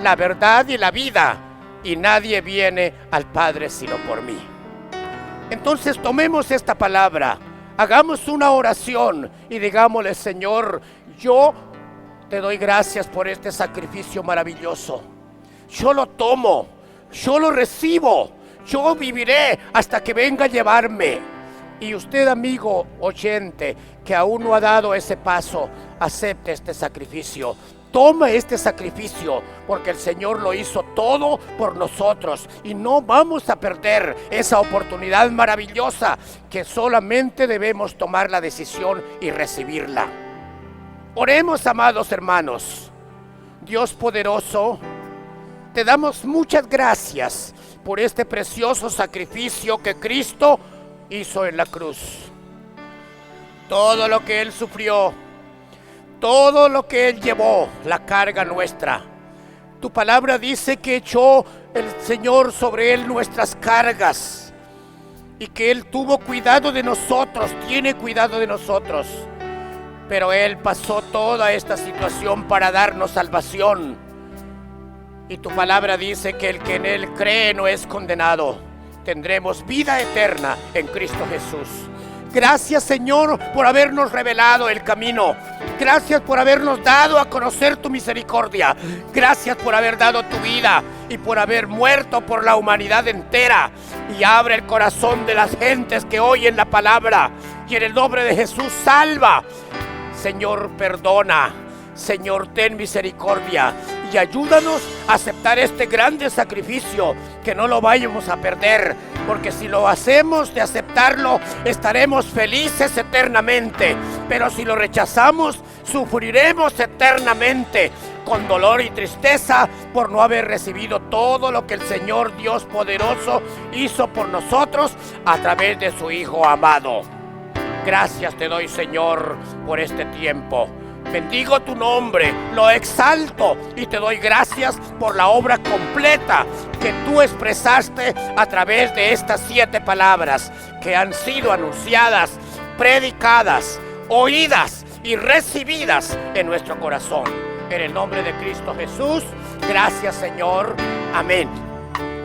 la verdad y la vida, y nadie viene al Padre sino por mí. Entonces tomemos esta palabra, hagamos una oración y digámosle, Señor, yo te doy gracias por este sacrificio maravilloso. Yo lo tomo, yo lo recibo, yo viviré hasta que venga a llevarme. Y usted, amigo oyente, que aún no ha dado ese paso, acepte este sacrificio. Toma este sacrificio, porque el Señor lo hizo todo por nosotros y no vamos a perder esa oportunidad maravillosa, que solamente debemos tomar la decisión y recibirla. Oremos, amados hermanos. Dios poderoso, te damos muchas gracias por este precioso sacrificio que Cristo hizo en la cruz. Todo lo que Él sufrió, todo lo que Él llevó, la carga nuestra. Tu palabra dice que echó el Señor sobre Él nuestras cargas y que Él tuvo cuidado de nosotros, tiene cuidado de nosotros. Pero Él pasó toda esta situación para darnos salvación. Y tu palabra dice que el que en Él cree no es condenado. Tendremos vida eterna en Cristo Jesús. Gracias, Señor, por habernos revelado el camino. Gracias por habernos dado a conocer tu misericordia. Gracias por haber dado tu vida y por haber muerto por la humanidad entera. Y abre el corazón de las gentes que oyen la palabra. Y en el nombre de Jesús, salva. Señor, perdona. Señor, ten misericordia. Y ayúdanos a aceptar este grande sacrificio, que no lo vayamos a perder, porque si lo hacemos de aceptarlo, estaremos felices eternamente, pero si lo rechazamos, sufriremos eternamente, con dolor y tristeza, por no haber recibido todo lo que el Señor Dios poderoso hizo por nosotros a través de su Hijo amado. Gracias te doy, Señor, por este tiempo. Bendigo tu nombre, lo exalto y te doy gracias por la obra completa que tú expresaste a través de estas 7 palabras que han sido anunciadas, predicadas, oídas y recibidas en nuestro corazón. En el nombre de Cristo Jesús, gracias, Señor. Amén.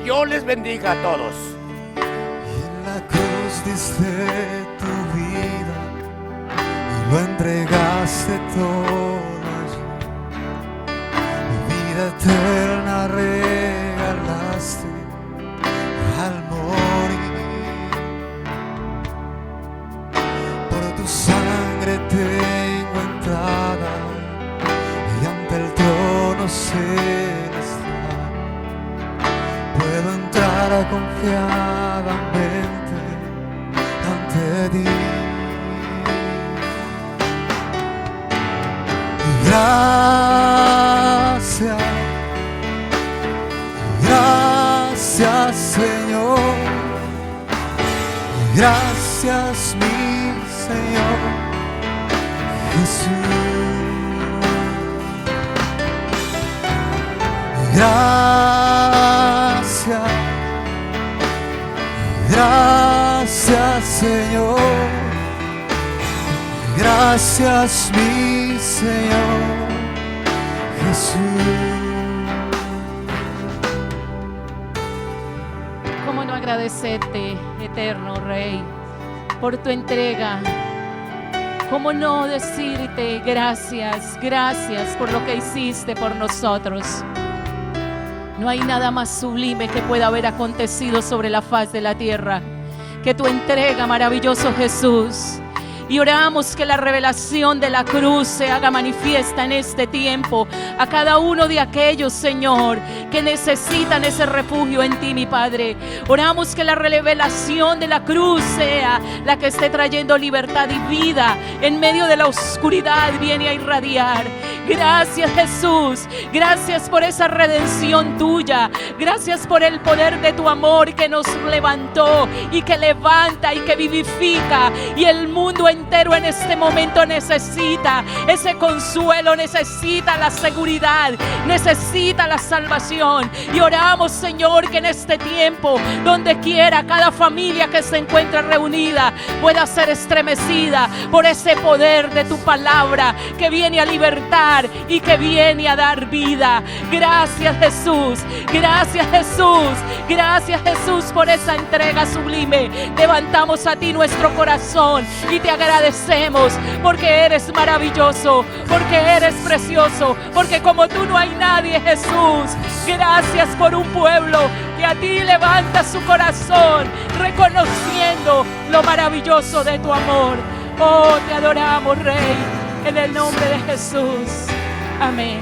Dios les bendiga a todos. En la cruz diste tu vida y lo entregaste todo allí. Mi vida eterna regalaste al morir. Por tu sangre tengo entrada y ante el trono celestial puedo entrar confiadamente ante ti. Gracias, gracias, Señor. Gracias, mi Señor Jesús. Gracias, gracias, Señor. Gracias, mi Señor Jesús. ¿Cómo no agradecerte, eterno Rey, por tu entrega? ¿Cómo no decirte gracias, gracias por lo que hiciste por nosotros? No hay nada más sublime que pueda haber acontecido sobre la faz de la tierra que tu entrega, maravilloso Jesús. Y oramos que la revelación de la cruz se haga manifiesta en este tiempo a cada uno de aquellos, Señor, que necesitan ese refugio en ti, mi Padre. Oramos que la revelación de la cruz sea la que esté trayendo libertad y vida en medio de la oscuridad. Viene a irradiar. Gracias, Jesús. Gracias por esa redención tuya. Gracias por el poder de tu amor que nos levantó y que levanta y que vivifica. Y el mundo entero en este momento necesita ese consuelo, necesita la seguridad, necesita la salvación. Y oramos, Señor, que en este tiempo, donde quiera cada familia que se encuentre reunida pueda ser estremecida por ese poder de tu palabra que viene a libertar y que viene a dar vida. Gracias, Jesús. Gracias, Jesús. Gracias, Jesús, por esa entrega sublime. Levantamos a ti nuestro corazón y te agradecemos agradecemos porque eres maravilloso, porque eres precioso, porque como tú no hay nadie, Jesús. Gracias por un pueblo que a ti levanta su corazón, reconociendo lo maravilloso de tu amor. Oh, te adoramos, Rey, en el nombre de Jesús. Amén.